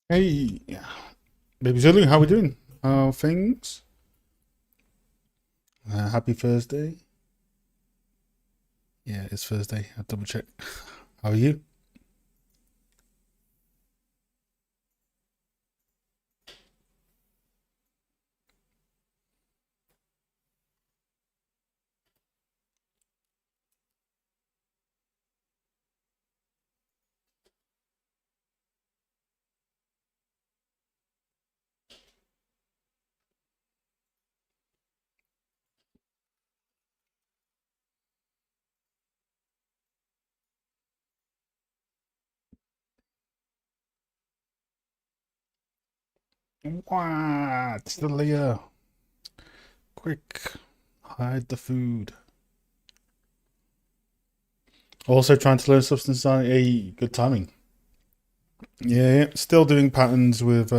Hey, baby Zulu, how we doing? How things? Happy Thursday. Yeah, it's Thursday. I'll double check. How are you? What? It's the Leah. Quick, hide the food. Also trying to learn substance design. Hey, good timing. Yeah, still doing patterns with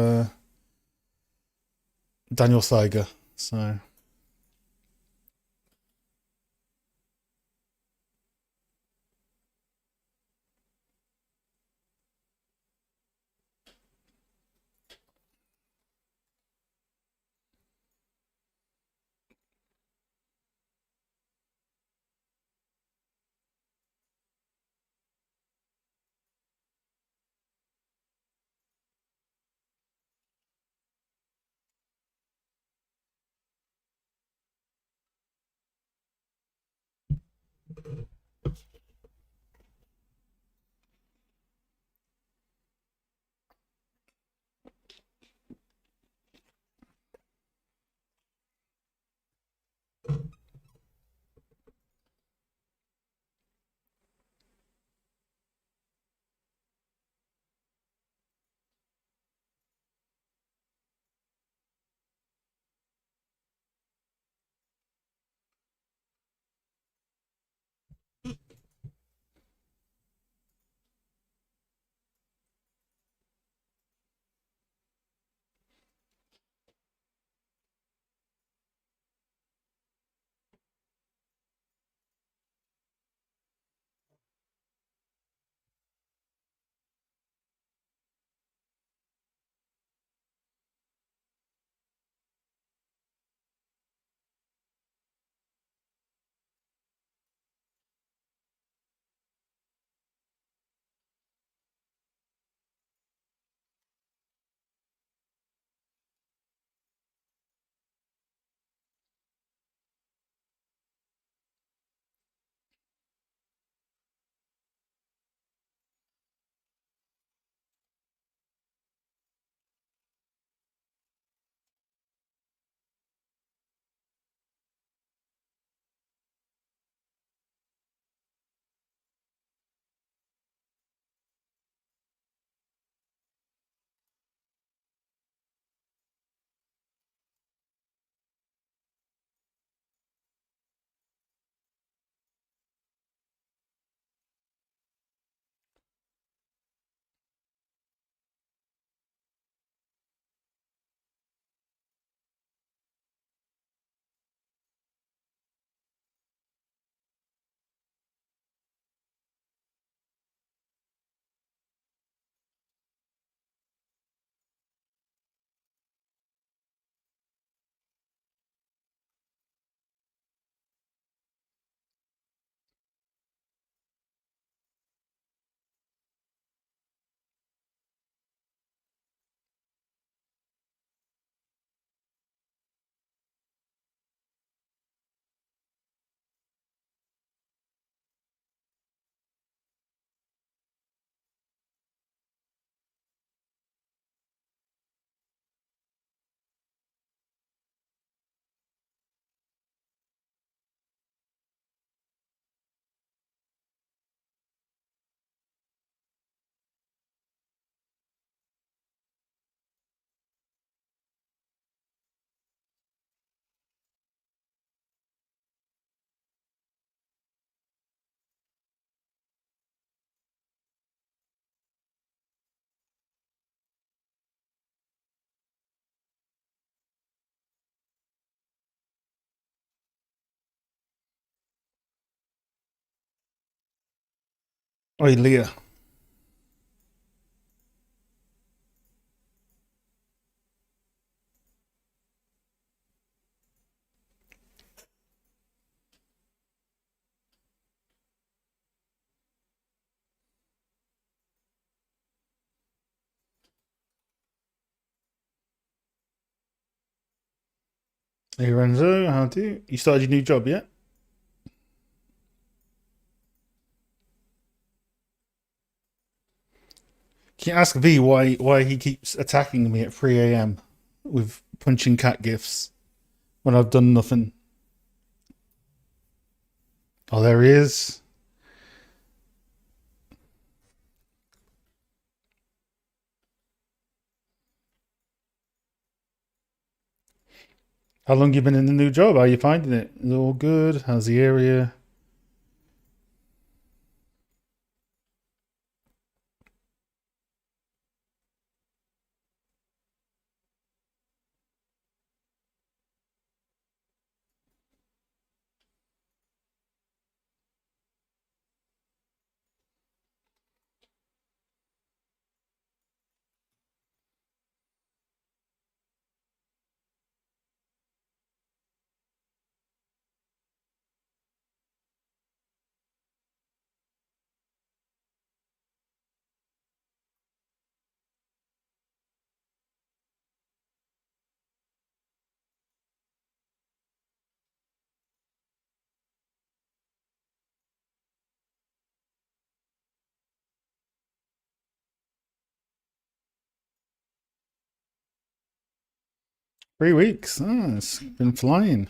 Daniel Seiger. So, oi, Leah. Hey Renzo, how do you? You started your new job yet? Can you ask V why he keeps attacking me at 3 a.m. with punching cat gifs when I've done nothing? Oh, there he is. How long you been in the new job? How are you finding it? Is it all good? How's the area? 3 weeks. Oh, it's been flying.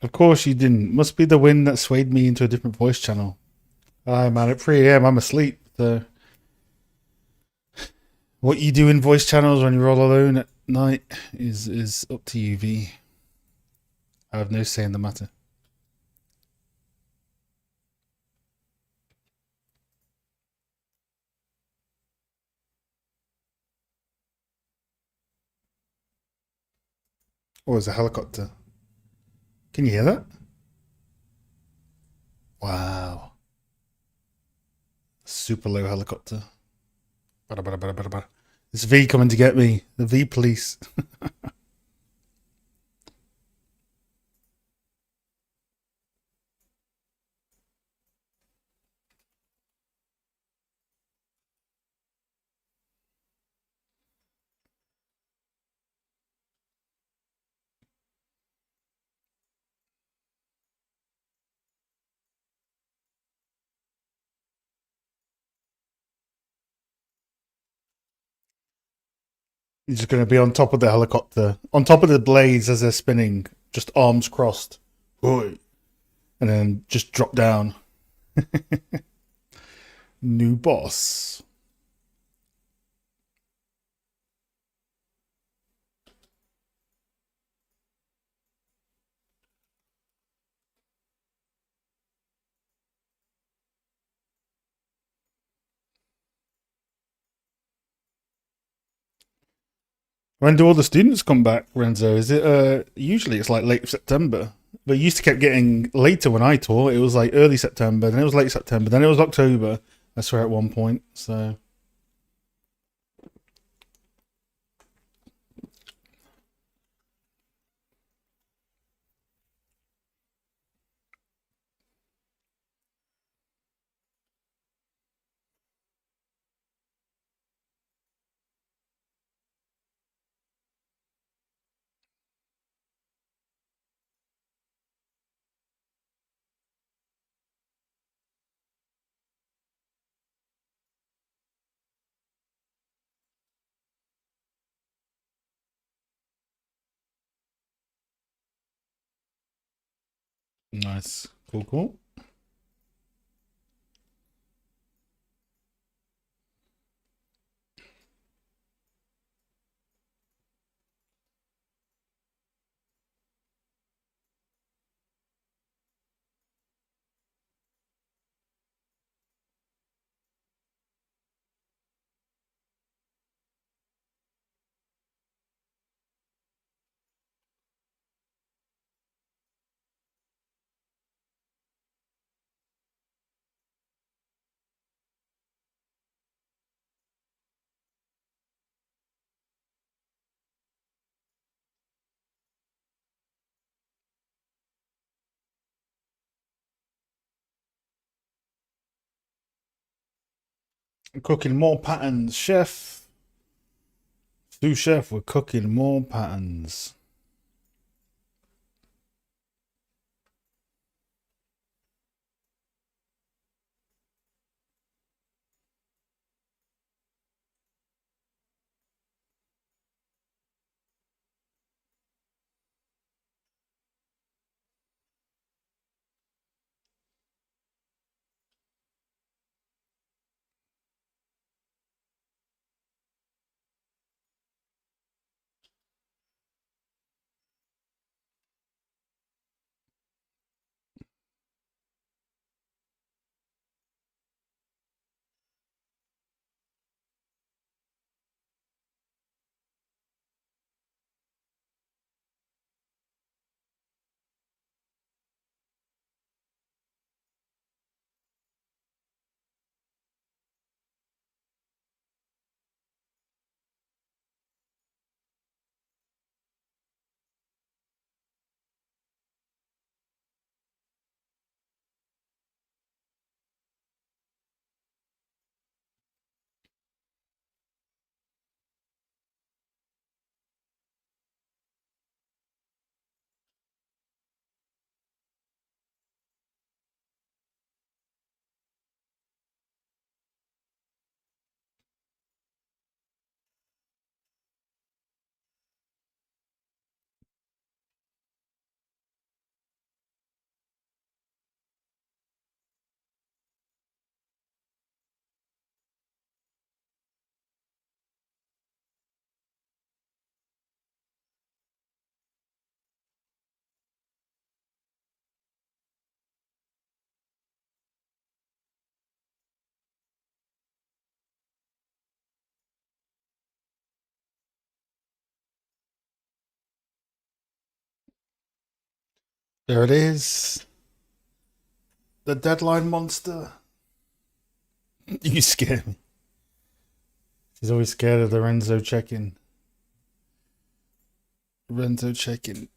Of course you didn't. Must be the wind that swayed me into a different voice channel. Aye, man, at 3 a.m. I'm asleep. So what you do in voice channels when you're all alone at night is up to you, V. I have no say in the matter. Oh, it's a helicopter. Can you hear that? Wow. Super low helicopter. Bada, bada, bada, bada, bada. It's V coming to get me. The V police. He's just going to be on top of the helicopter, on top of the blades as they're spinning, just arms crossed. Oi. And then just drop down. New boss. When do all the students come back, Renzo? Is it usually it's like late September? But it used to keep getting later when I taught. It was like early September, then it was late September, then it was October. I swear at one point. So nice. Cool, cool. Cooking more patterns. Chef Sous chef, we're cooking more patterns. There it is. The deadline monster. You scare me. He's always scared of the Renzo check-in. Renzo check-in.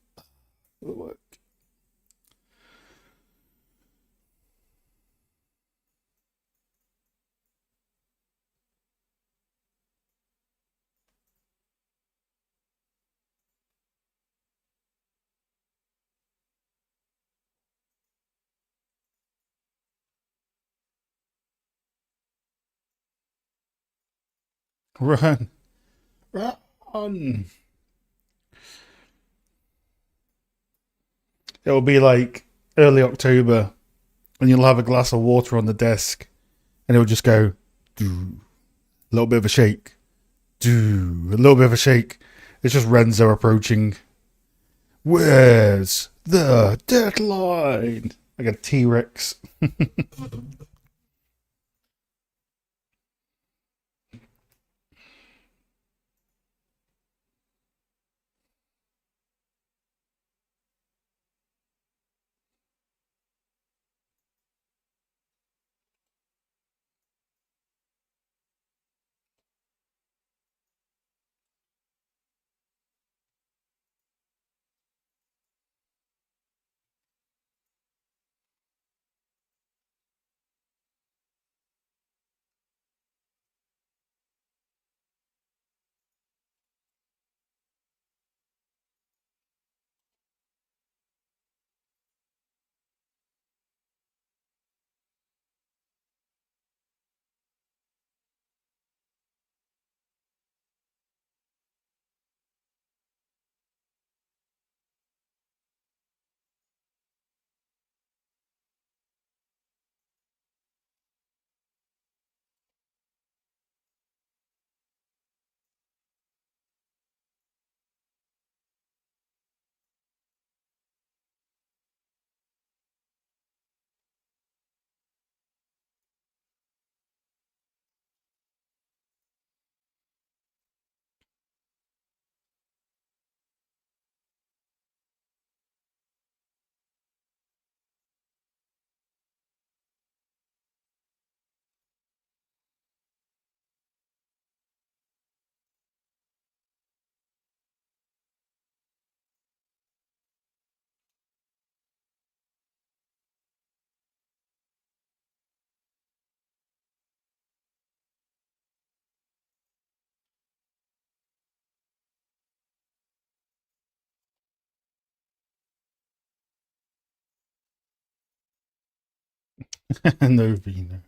Run. Run. It'll be like early October and you'll have a glass of water on the desk and it'll just go, doo, a little bit of a shake. Doo, a little bit of a shake. It's just Renzo approaching. Where's the deadline? Like a T-Rex. No vino.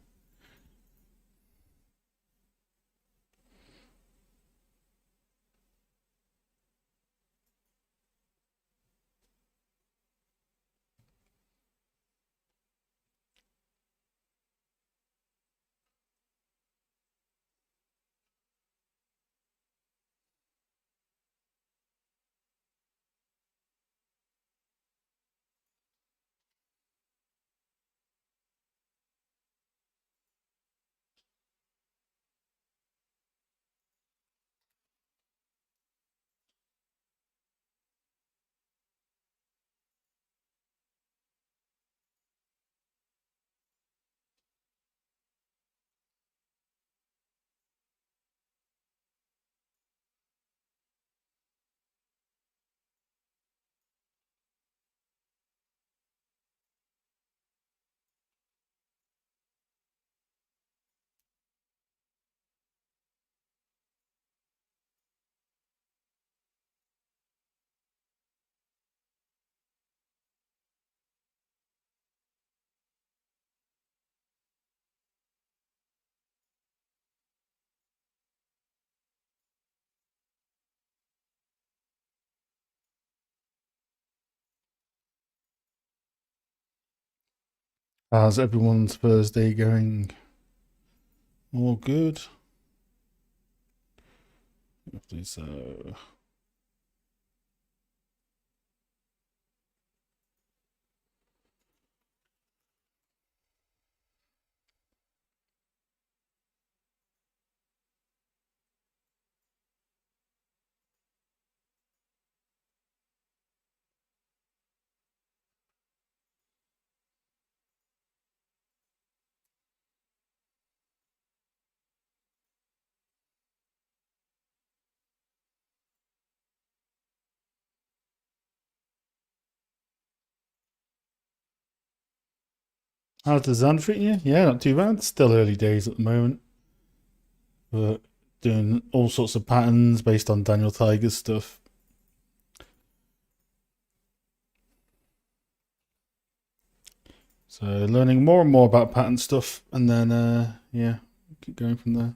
How's everyone's Thursday going? All good. Hopefully so. How's the Zan treating you? Yeah, not too bad. Still early days at the moment, but doing all sorts of patterns based on Daniel Tiger's stuff. So learning more and more about pattern stuff, and then yeah, keep going from there.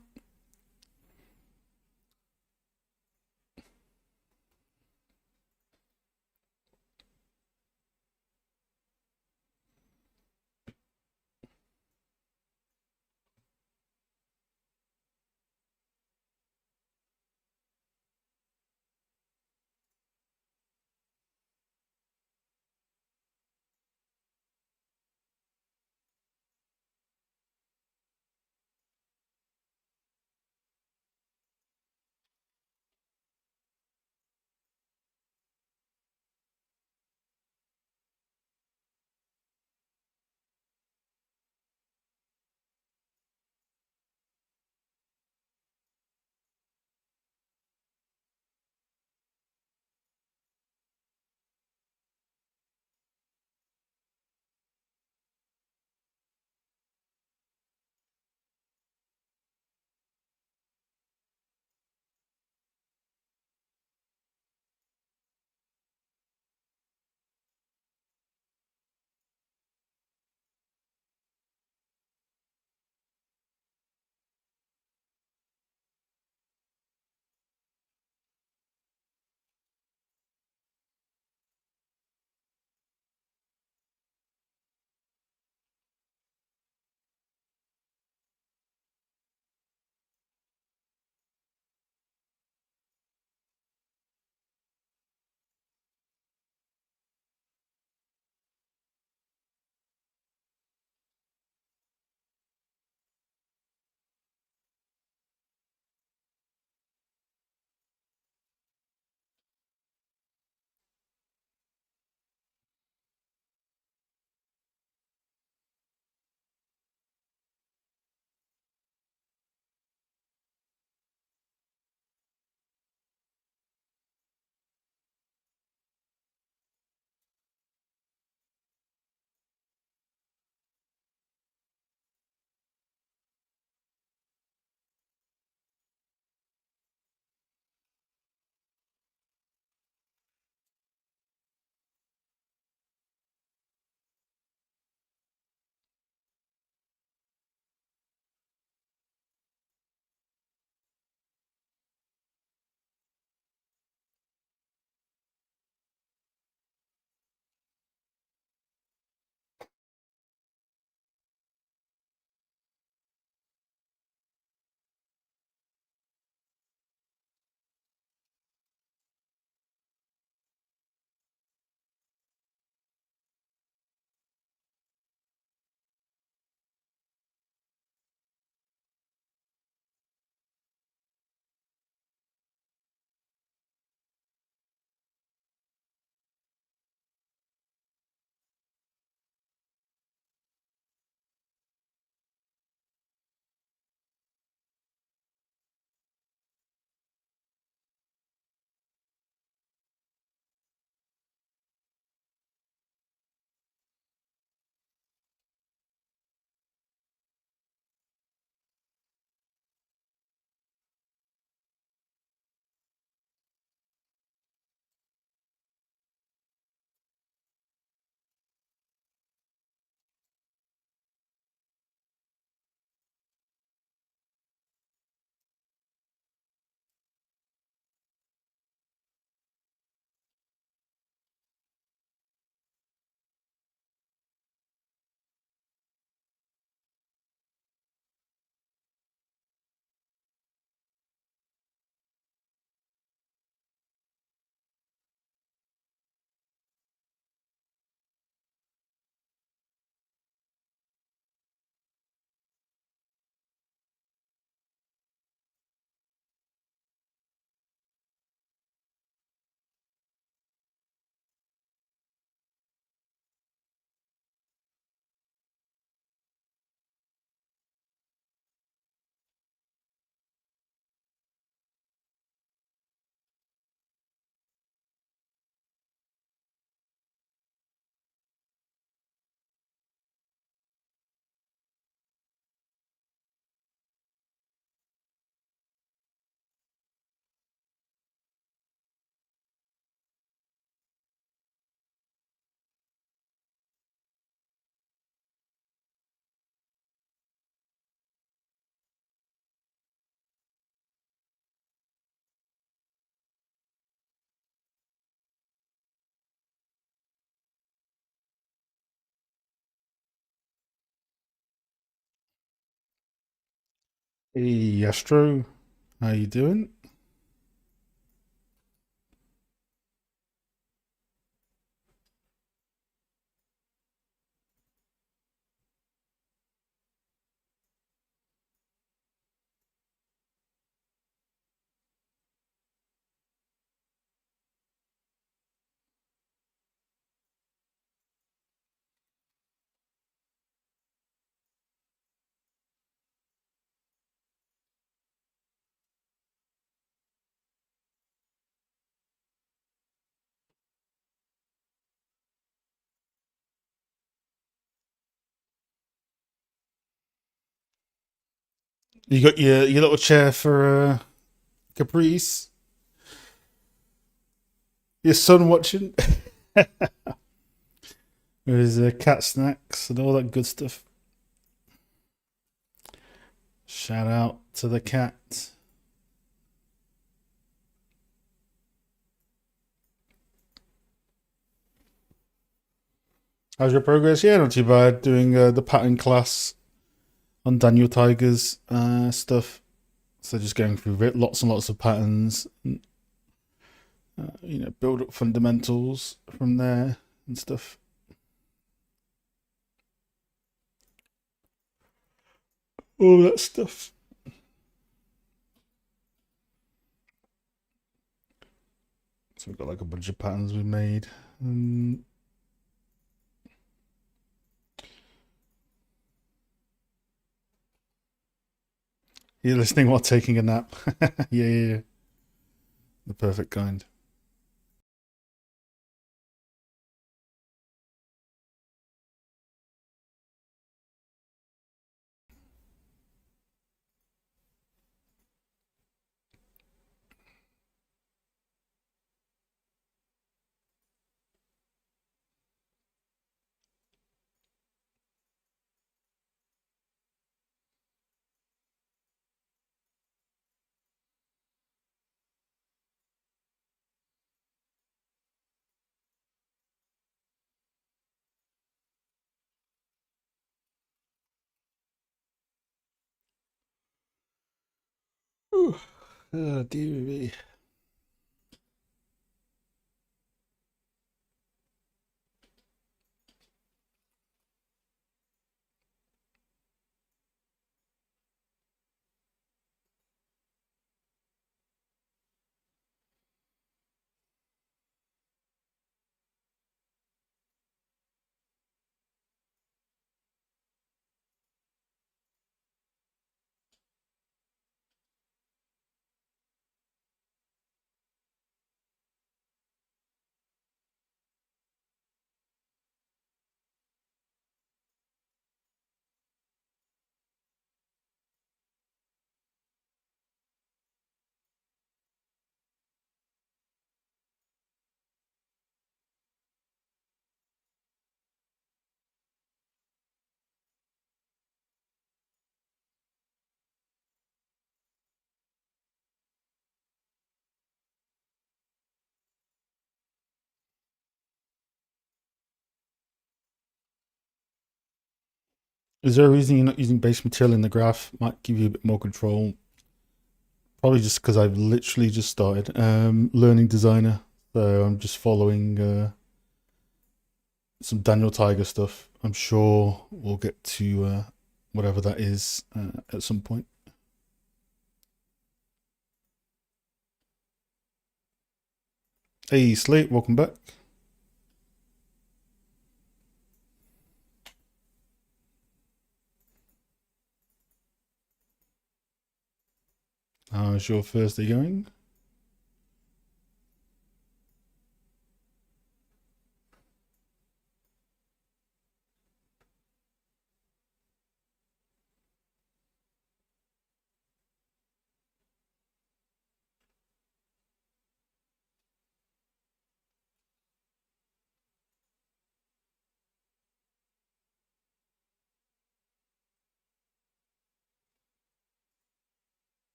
Hey, Astro, how you doing? You got your little chair for Caprice? Your son watching with his cat snacks and all that good stuff. Shout out to the cat. How's your progress? Yeah, not too bad. Doing the pattern class on Daniel Tiger's stuff. So just going through lots and lots of patterns. Build up fundamentals from there and stuff. All that stuff. So we've got like a bunch of patterns we made. You're listening while taking a nap. Yeah. The perfect kind. Ooh. Oh, dear me. Is there a reason you're not using base material in the graph? Might give you a bit more control. Probably just because I've literally just started learning designer. So I'm just following some Daniel Tiger stuff. I'm sure we'll get to whatever that is at some point. Hey, Slate, welcome back. How's your Thursday going?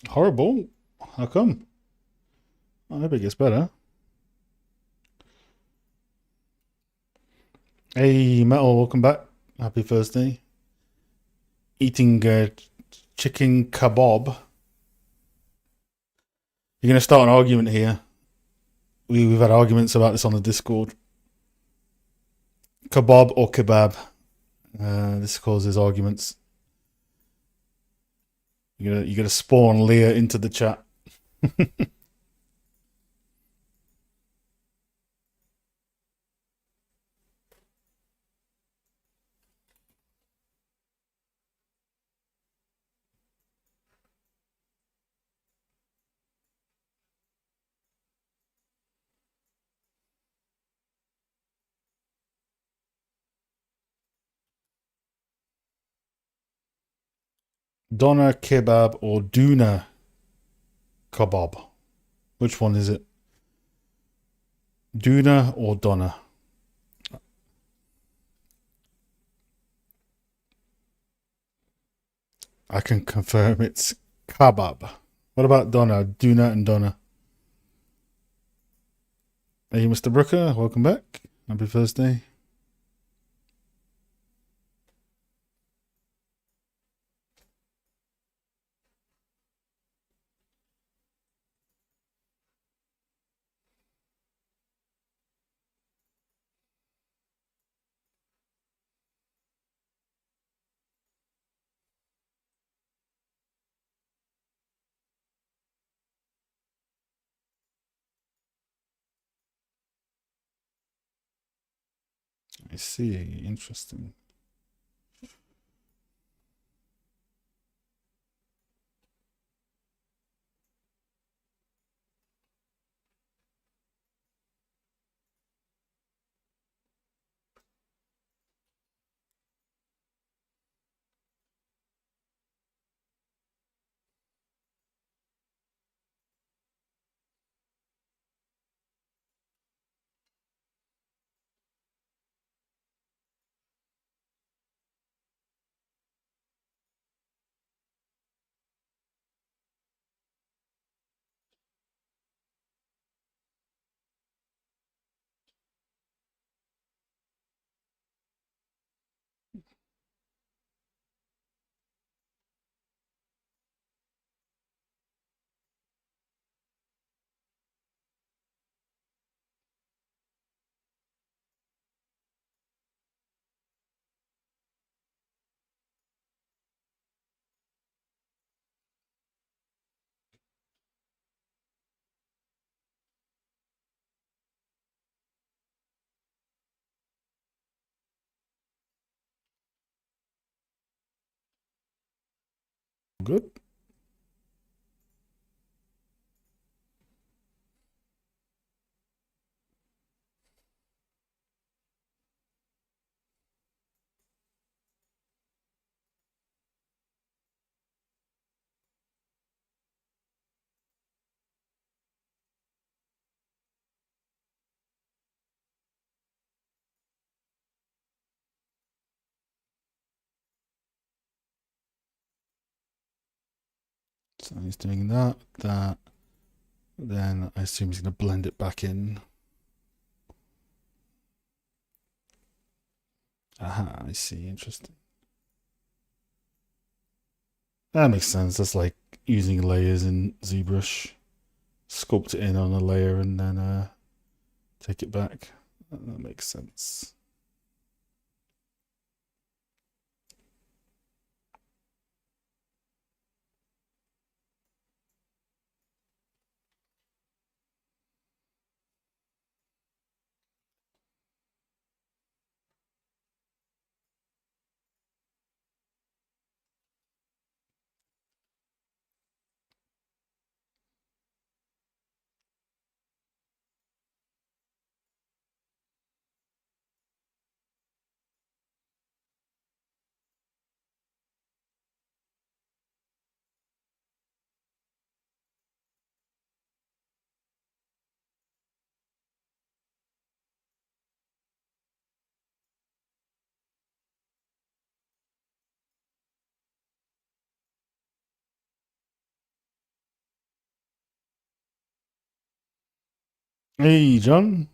Horrible. How come? I hope it gets better. Hey, Metal, welcome back. Happy Thursday. Eating chicken kebab. You're gonna start an argument here. We've had arguments about this on the Discord. Kebab or kebab. This causes arguments. You're gonna spawn Leah into the chat. Doner kebab or Duna kebab? Which one is it? Duna or Doner? I can confirm it's kebab. What about Doner? Duna and Doner. Hey, Mr. Brooker, welcome back. Happy Thursday. I see. Interesting. Good. So he's doing that. Then I assume he's going to blend it back in. Aha, I see. Interesting. That makes sense. That's like using layers in ZBrush. Sculpt it in on a layer and then take it back. That makes sense. Hey, John.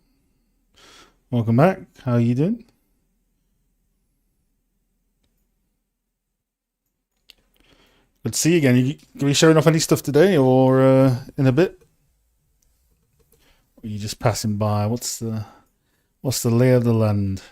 Welcome back. How are you doing? Good to see you again. You gonna be showing off any stuff today or in a bit? Or are you just passing by? What's the lay of the land?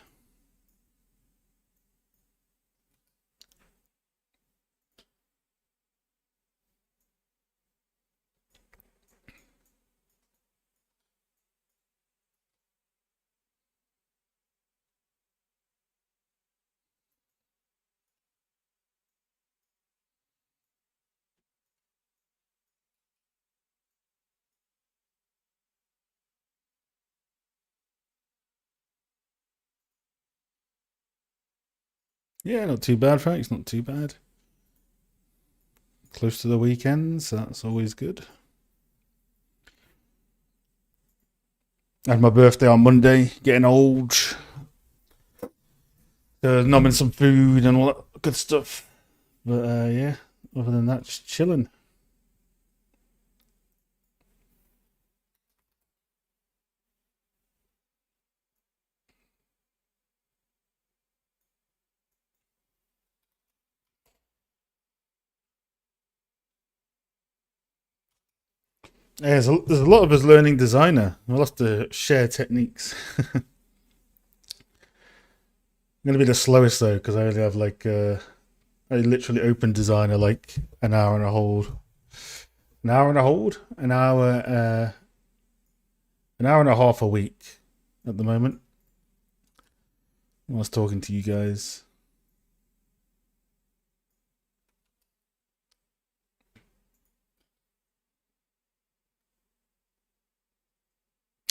Yeah, not too bad, thanks. Not too bad. Close to the weekend, so that's always good. I had my birthday on Monday, getting old. Numbing some food and all that good stuff. But yeah, other than that, just chilling. Yeah, there's a lot of us learning designer. We'll have to share techniques. I'm gonna be the slowest though because I only have like I literally open designer like an hour and a hold, an hour and a half a week at the moment. I was talking to you guys.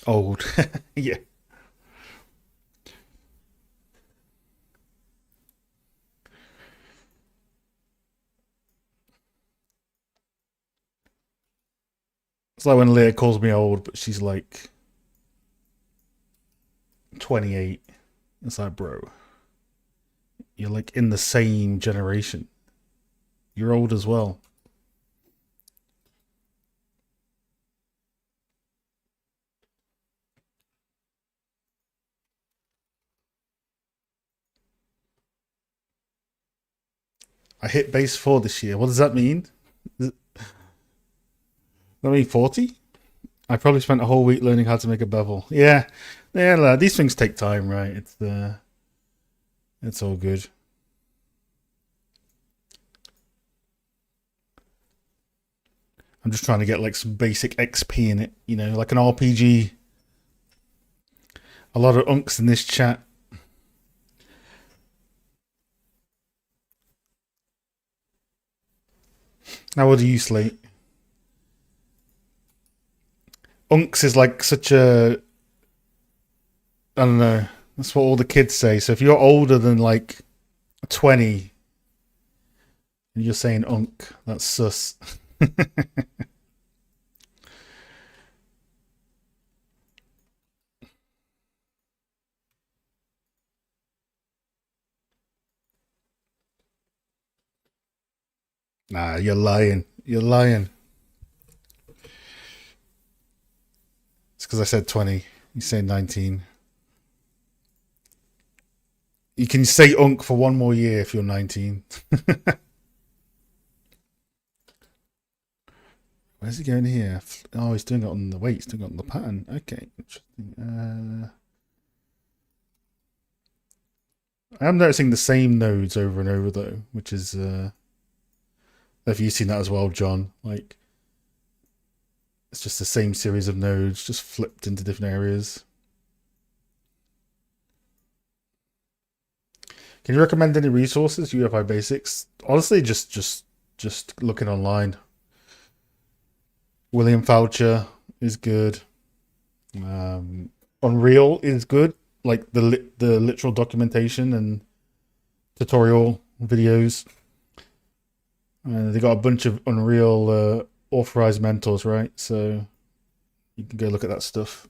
Old, yeah. It's like when Leah calls me old, but she's like 28. It's like, bro, you're like in the same generation. You're old as well. I hit base 4 this year. What does that mean? Does that mean 40? I probably spent a whole week learning how to make a bevel. Yeah, yeah, lad, these things take time, right? It's all good. I'm just trying to get like some basic XP in it, like an RPG. A lot of unks in this chat. How old are you, Slate? Unks is like such a, I don't know. That's what all the kids say. So if you're older than like 20 and you're saying unk, that's sus. Nah, you're lying. You're lying. It's because I said 20. You say 19. You can say unk for one more year if you're 19. Where's he going here? Oh, he's doing it on the weight. He's doing it on the pattern. Okay, interesting. I am noticing the same nodes over and over though, which is. Have you seen that as well, John? Like, it's just the same series of nodes, just flipped into different areas. Can you recommend any resources? UFI basics. Honestly, just looking online. William Foucher is good. Unreal is good. Like the literal documentation and tutorial videos. They got a bunch of Unreal authorized mentors, right? So you can go look at that stuff.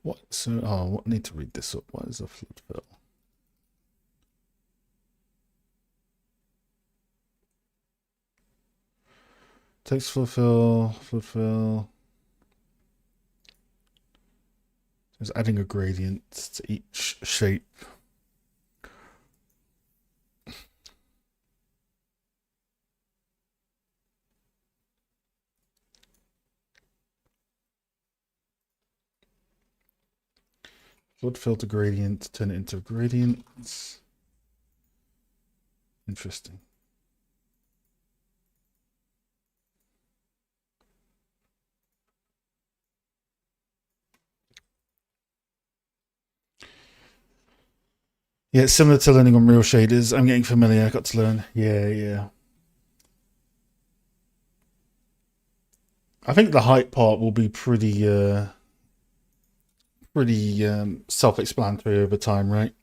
What? So, what? I need to read this up. What is a flood fill? Text fulfill. Just adding a gradient to each shape. Flood filter gradient, turn it into gradients. Interesting. Yeah, it's similar to learning on real shaders. I'm getting familiar. I got to learn. Yeah. I think the height part will be pretty self-explanatory over time, right?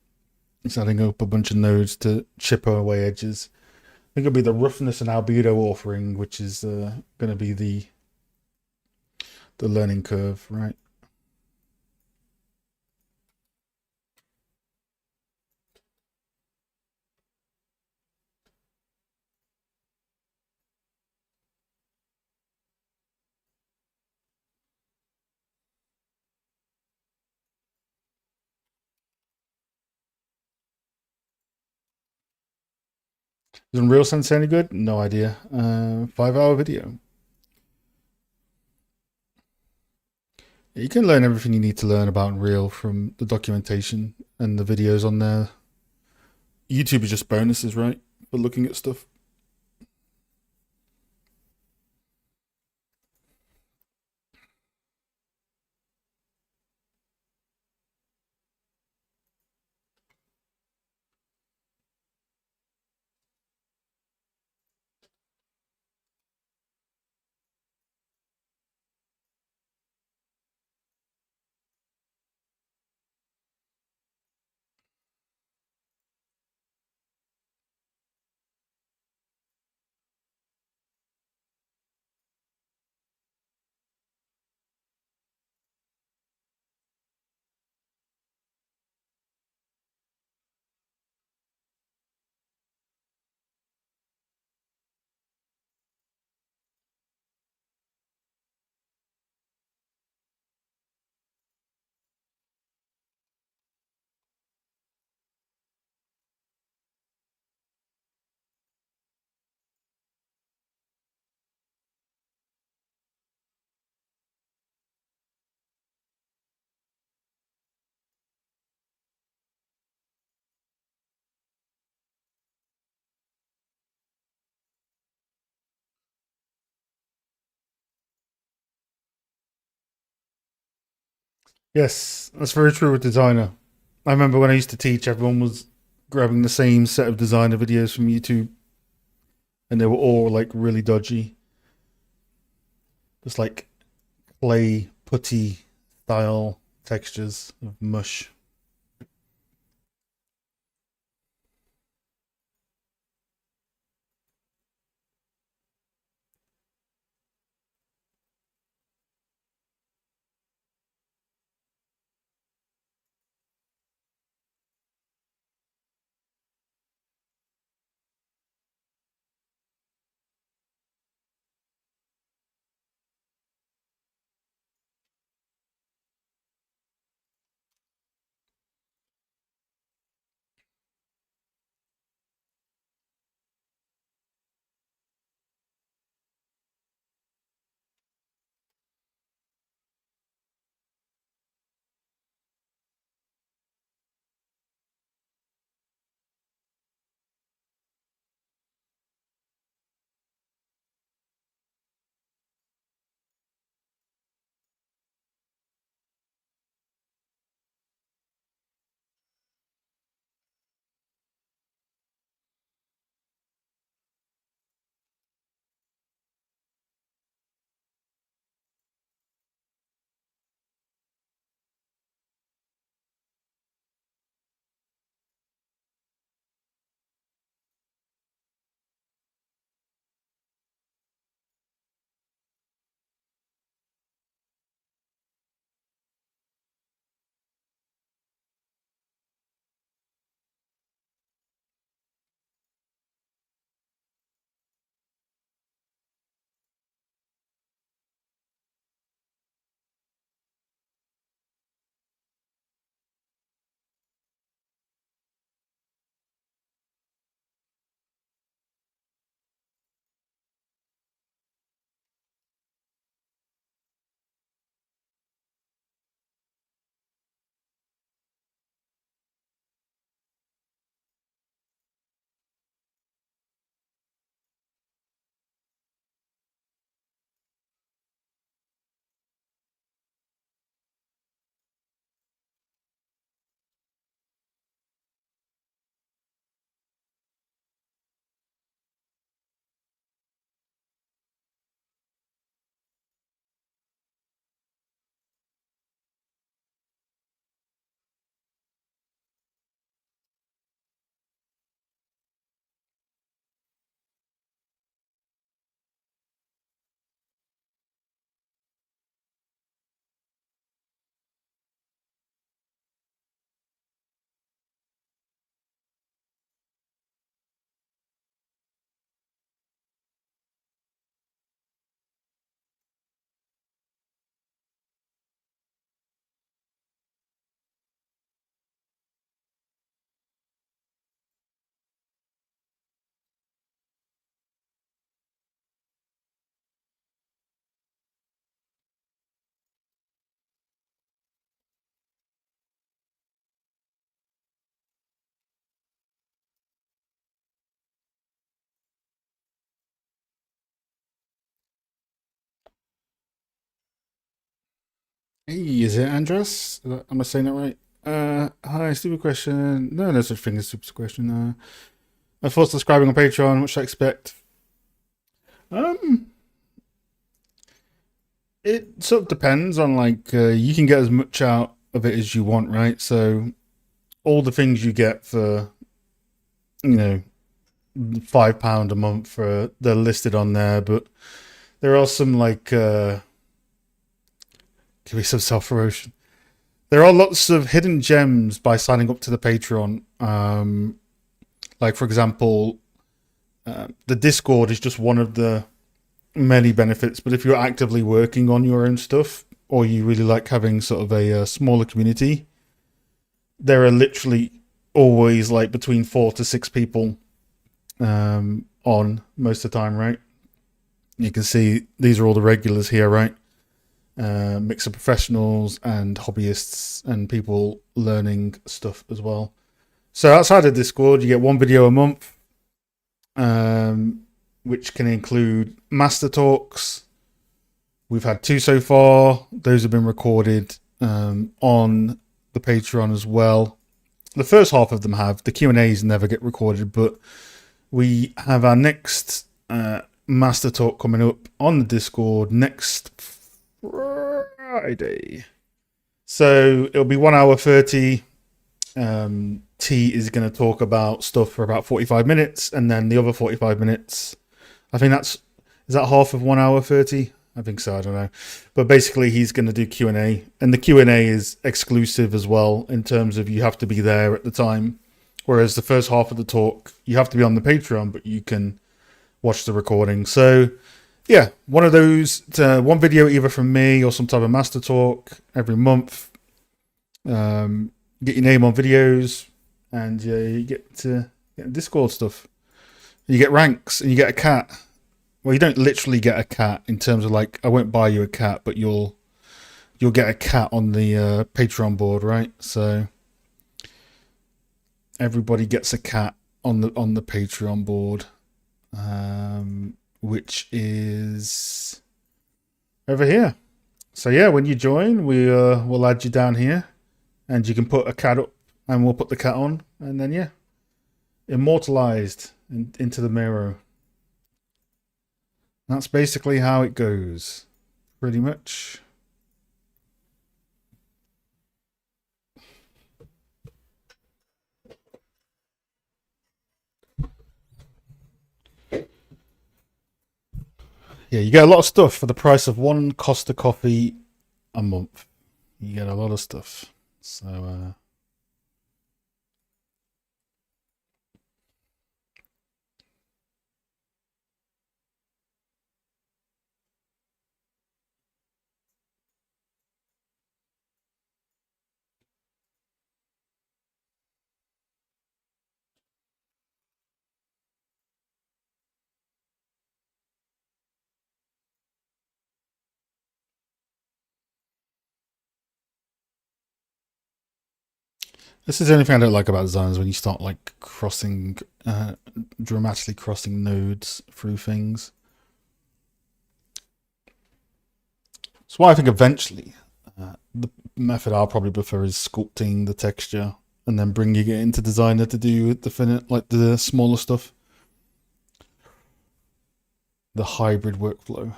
It's adding up a bunch of nodes to chip away edges. I think it'll be the roughness and albedo authoring, which is going to be the learning curve, right? Is Unreal Sense any good? No idea. 5 hour video. You can learn everything you need to learn about Unreal from the documentation and the videos on there. YouTube is just bonuses, right? For looking at stuff. Yes, that's very true with designer. I remember when I used to teach, everyone was grabbing the same set of designer videos from YouTube, and they were all like really dodgy. Just like clay, putty style textures of mush. Hey, is it Andres? Am I saying that right? Hi, stupid question. No such thing as stupid question. I forced subscribing on Patreon. What should I expect? Um, it sort of depends on you can get as much out of it as you want, right? So all the things you get for you know £5 a month for they're listed on there, but there are some give me some self promotion. There are lots of hidden gems by signing up to the Patreon. Like for example, the Discord is just one of the many benefits. But if you're actively working on your own stuff, or you really like having sort of a smaller community, there are literally always like between 4 to 6 people on most of the time, right? You can see these are all the regulars here, right? Mix of professionals and hobbyists and people learning stuff as well. So outside of Discord, you get one video a month, um, which can include master talks. We've had 2 so far. Those have been recorded on the Patreon as well. The first half of them have. The Q&As never get recorded, but we have our next master talk coming up on the Discord next Friday. So it'll be 1 hour 30. T is going to talk about stuff for about 45 minutes, and then the other 45 minutes, I think is that half of 1 hour 30? I think so, I don't know. But basically he's going to do Q&A, and the Q&A is exclusive as well in terms of you have to be there at the time. Whereas the first half of the talk, you have to be on the Patreon, but you can watch the recording. So yeah, one of those, one video either from me or some type of master talk every month. Get your name on videos, and you get Discord stuff. You get ranks, and you get a cat. Well, you don't literally get a cat in terms of like I won't buy you a cat, but you'll get a cat on the Patreon board, right? So everybody gets a cat on the Patreon board, which is over here. So yeah, when you join, we'll add you down here, and you can put a cat up, and we'll put the cat on, and then yeah, immortalized into the mirror. That's basically how it goes, pretty much. Yeah, you get a lot of stuff for the price of one Costa coffee a month. You get a lot of stuff. So this is the only thing I don't like about design is when you start like crossing, dramatically crossing nodes through things. That's why I think eventually the method I'll probably prefer is sculpting the texture and then bringing it into Designer to do the smaller stuff, the hybrid workflow.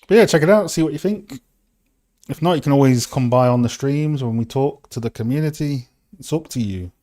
But yeah, check it out, see what you think. If not, you can always come by on the streams when we talk to the community. It's up to you.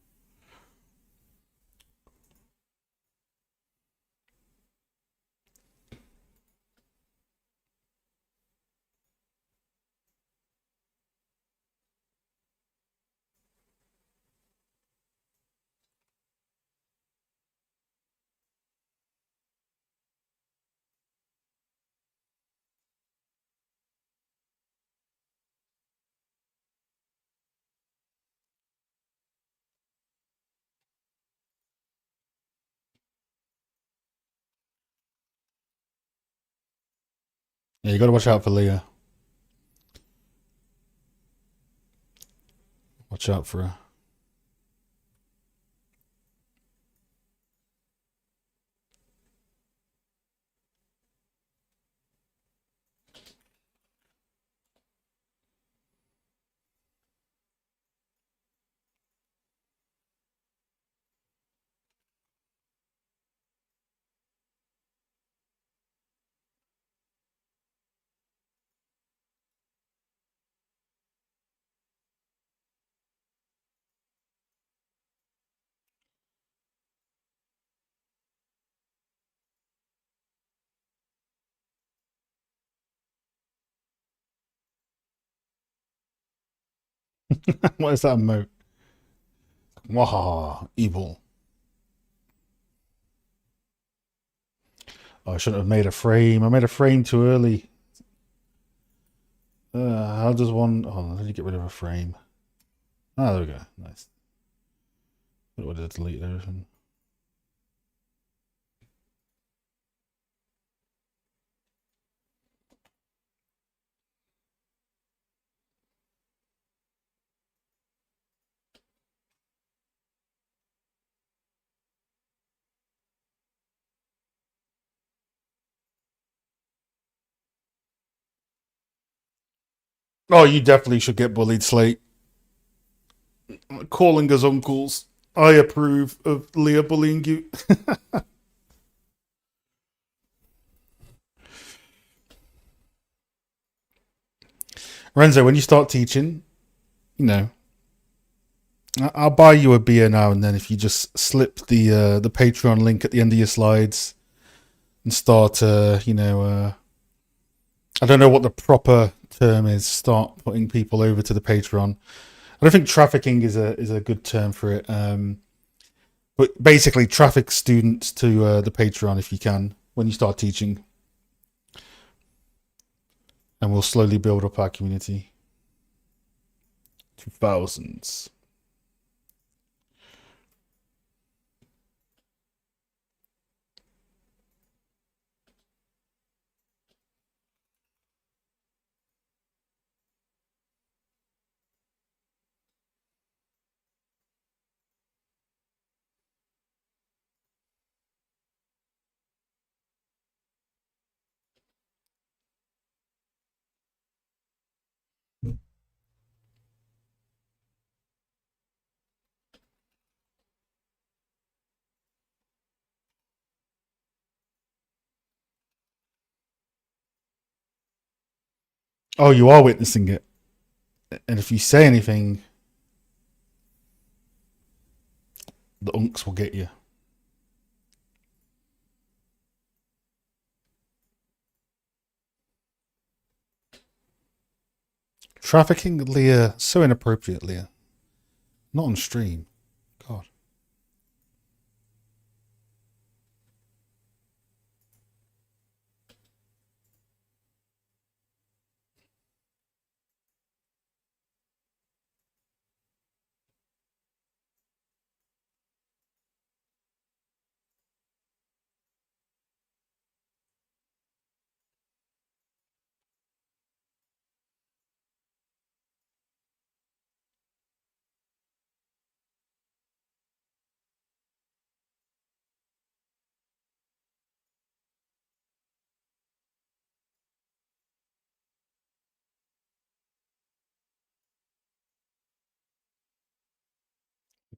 Yeah, you got to watch out for Leah. Watch out for her. What is that emote? Waha, evil. Oh, I shouldn't have made a frame. I made a frame too early. How does one? Hold on, let me get rid of a frame. Ah, there we go. Nice. What did I delete everything? Oh, you definitely should get bullied, Slate. Calling us uncles. I approve of Leah bullying you. Renzo, when you start teaching, you know, I'll buy you a beer now and then if you just slip the Patreon link at the end of your slides and start, I don't know what the proper term is. Start putting people over to the Patreon. I don't think trafficking is a good term for it. But basically, traffic students to the Patreon if you can when you start teaching, and we'll slowly build up our community to thousands. Oh, you are witnessing it, and if you say anything, the unks will get you. Trafficking, Leah, so inappropriate, Leah. Not on stream. God.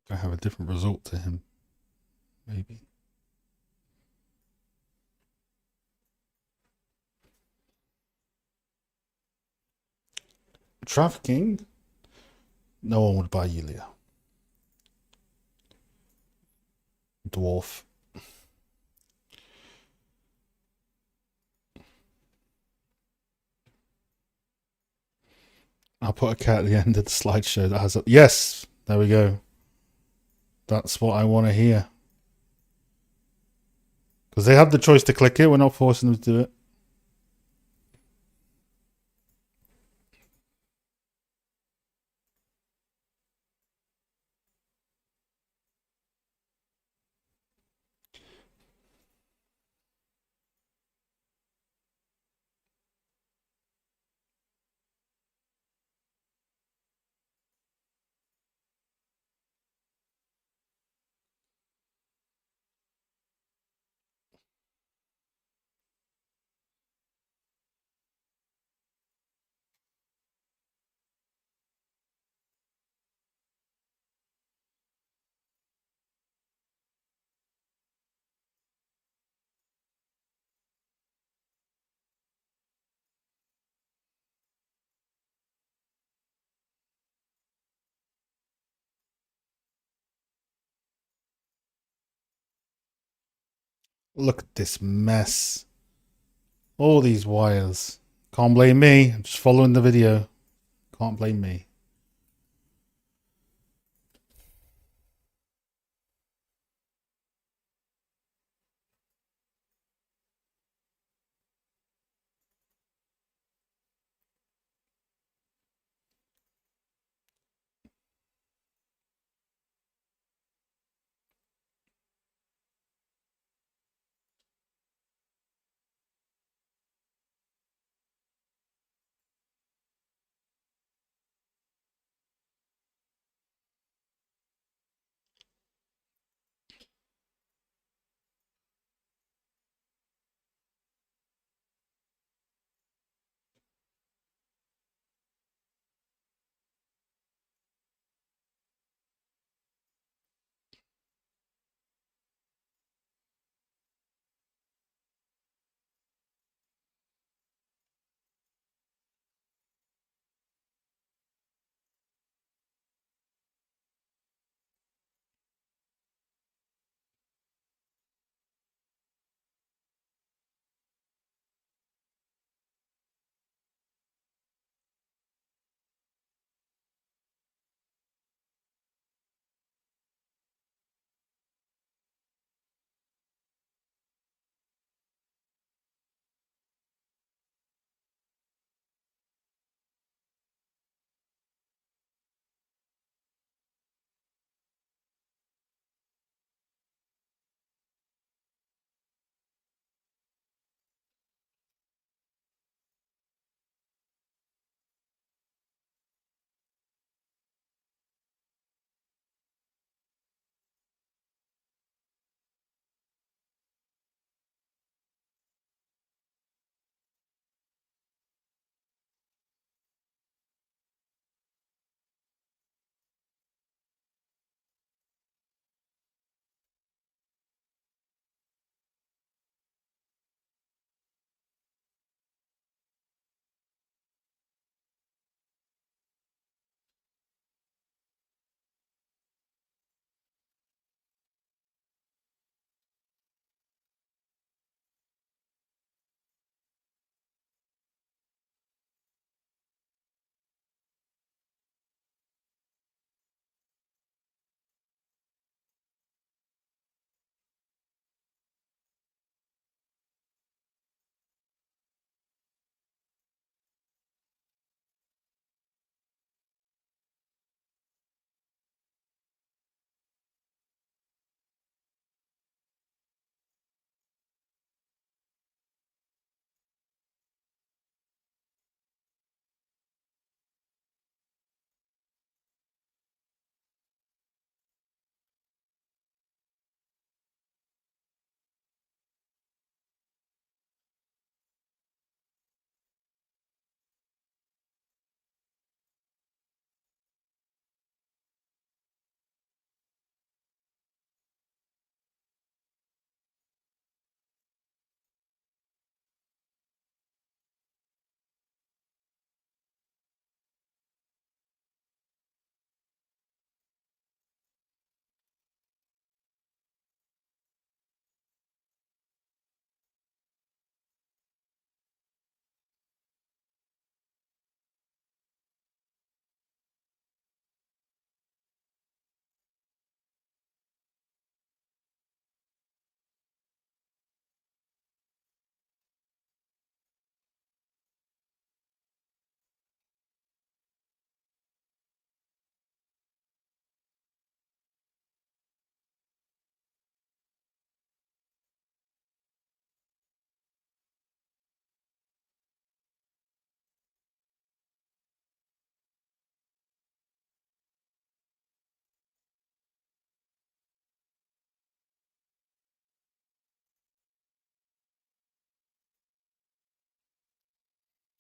I have a different result to him, maybe. Trafficking? No one would buy you, Leah. Dwarf. I'll put a cat at the end of the slideshow that has a. Yes! There we go. That's what I want to hear. Because they have the choice to click it. We're not forcing them to do it. Look at this mess. All these wires. Can't blame me. I'm just following the video. Can't blame me.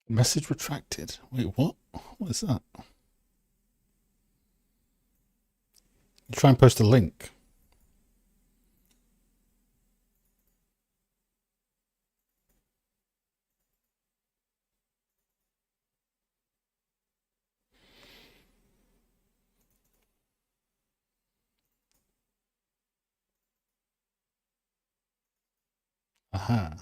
Message retracted. Wait, what? What is that? Try and post a link. Aha.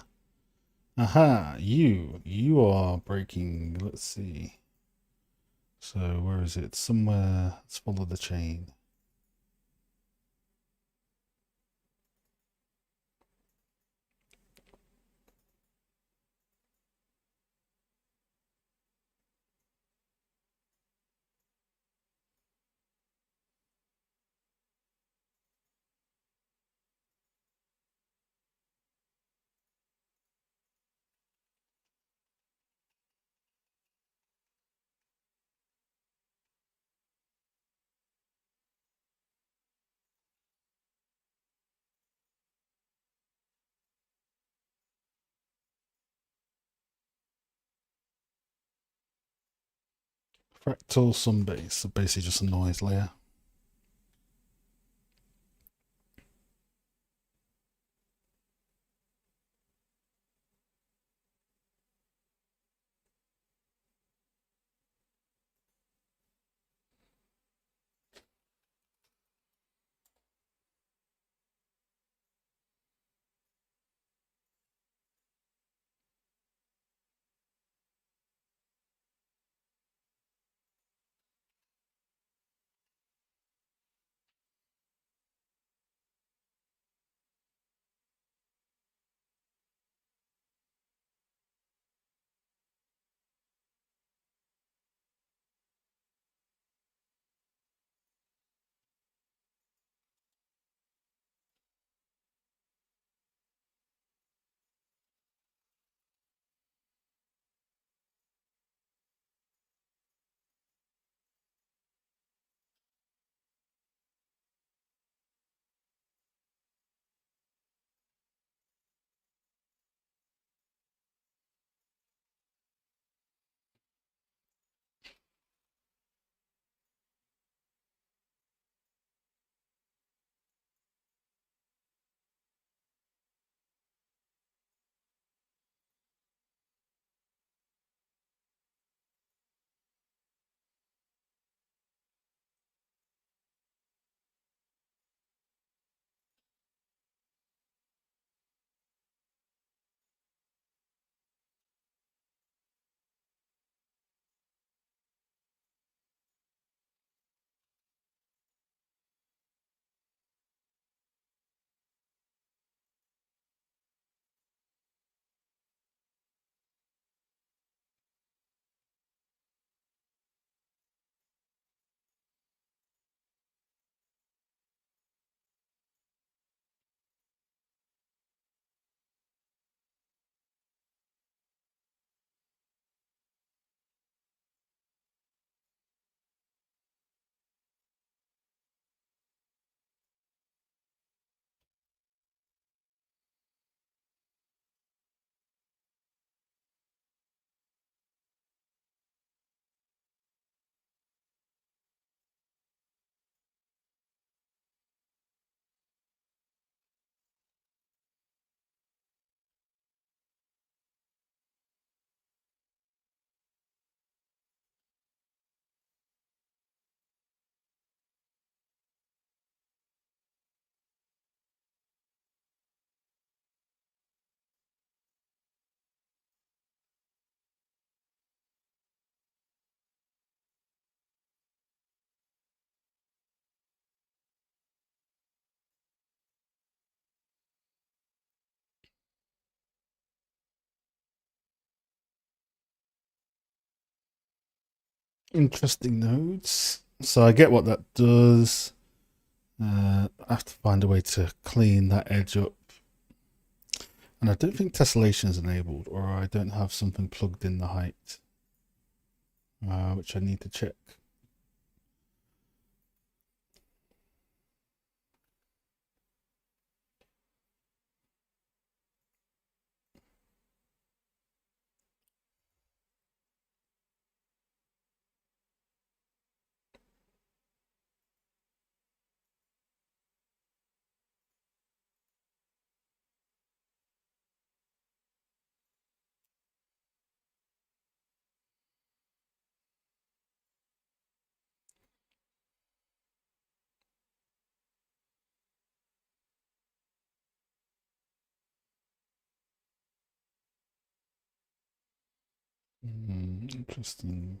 Aha. You are breaking. Let's see. So where is it? Somewhere. Let's follow the chain. Fractal sumbase. So basically just a noise layer. Interesting nodes. So I get what that does. I have to find a way to clean that edge up. And I don't think tessellation is enabled, or I don't have something plugged in the height, which I need to check. Interesting.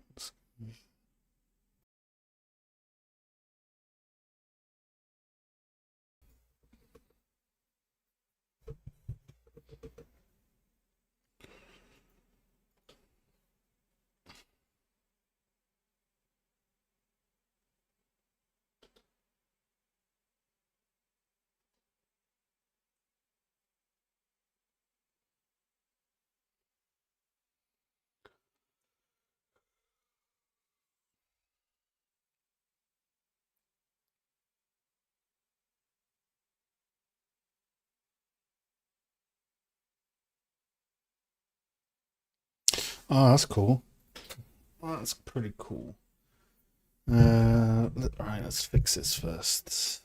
Oh, that's cool. Oh, that's pretty cool. All right, let's fix this first.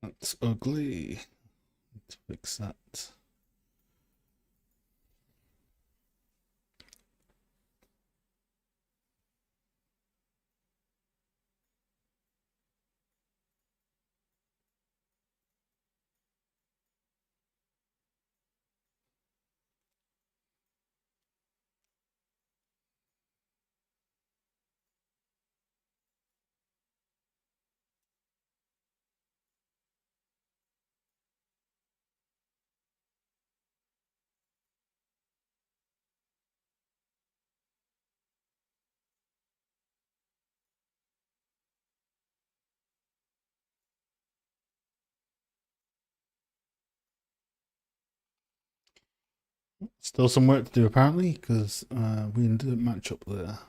That's ugly. Let's fix that. Still some work to do apparently because we didn't match up there.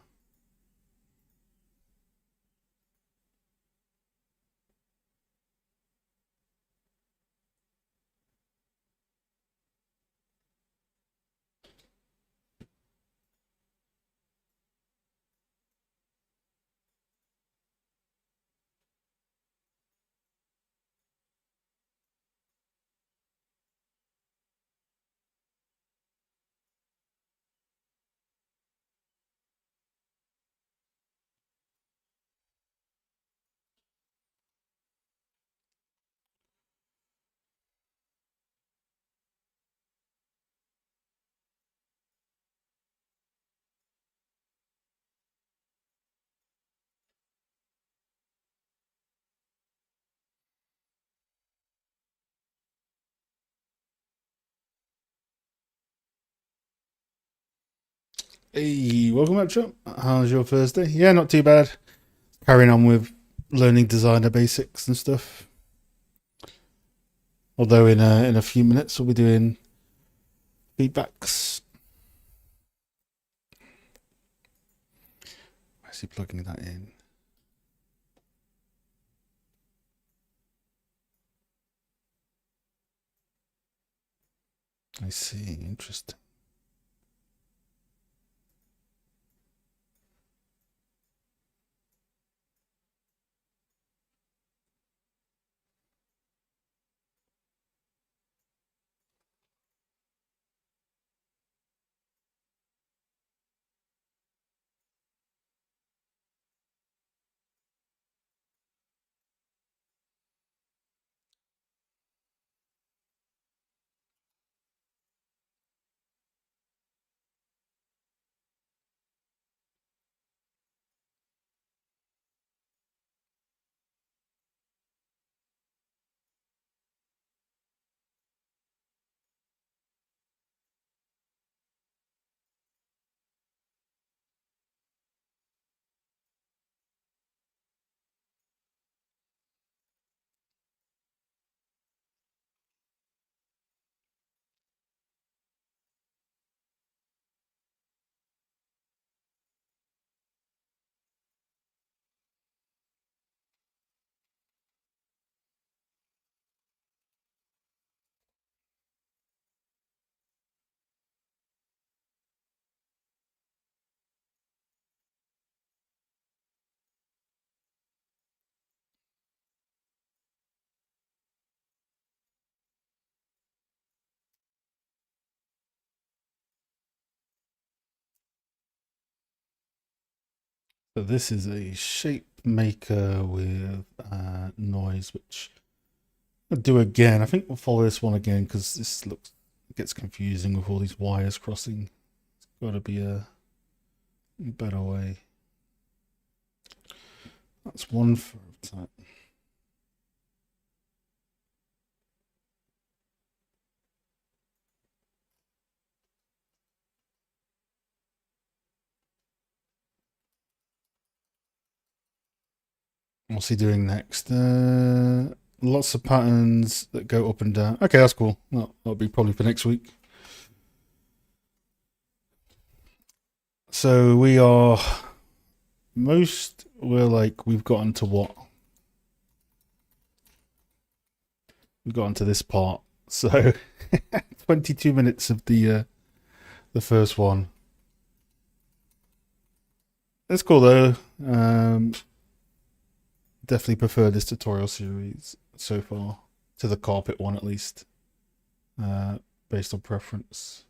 Hey, welcome back, Trump. How's your Thursday? Yeah, not too bad. Carrying on with learning designer basics and stuff. Although in a few minutes we'll be doing feedbacks. Why is he plugging that in? I see. Interesting. So this is a shape maker with noise, which I'll do again. I think we'll follow this one again because this looks gets confusing with all these wires crossing. It's got to be a better way. That's one for that. What's he doing next? Lots of patterns that go up and down. Okay, that's cool. That'll be probably for next week. So we're like, we've gotten to what? We've gotten to this part. So 22 minutes of the first one. It's cool though. Definitely prefer this tutorial series so far to the carpet one, at least, based on preference.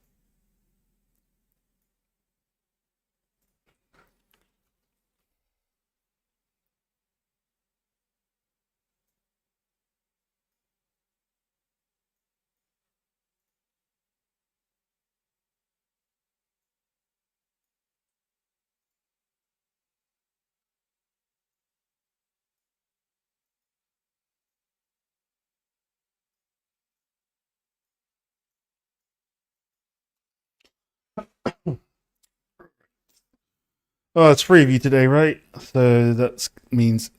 Oh, it's free of you today, right? So that means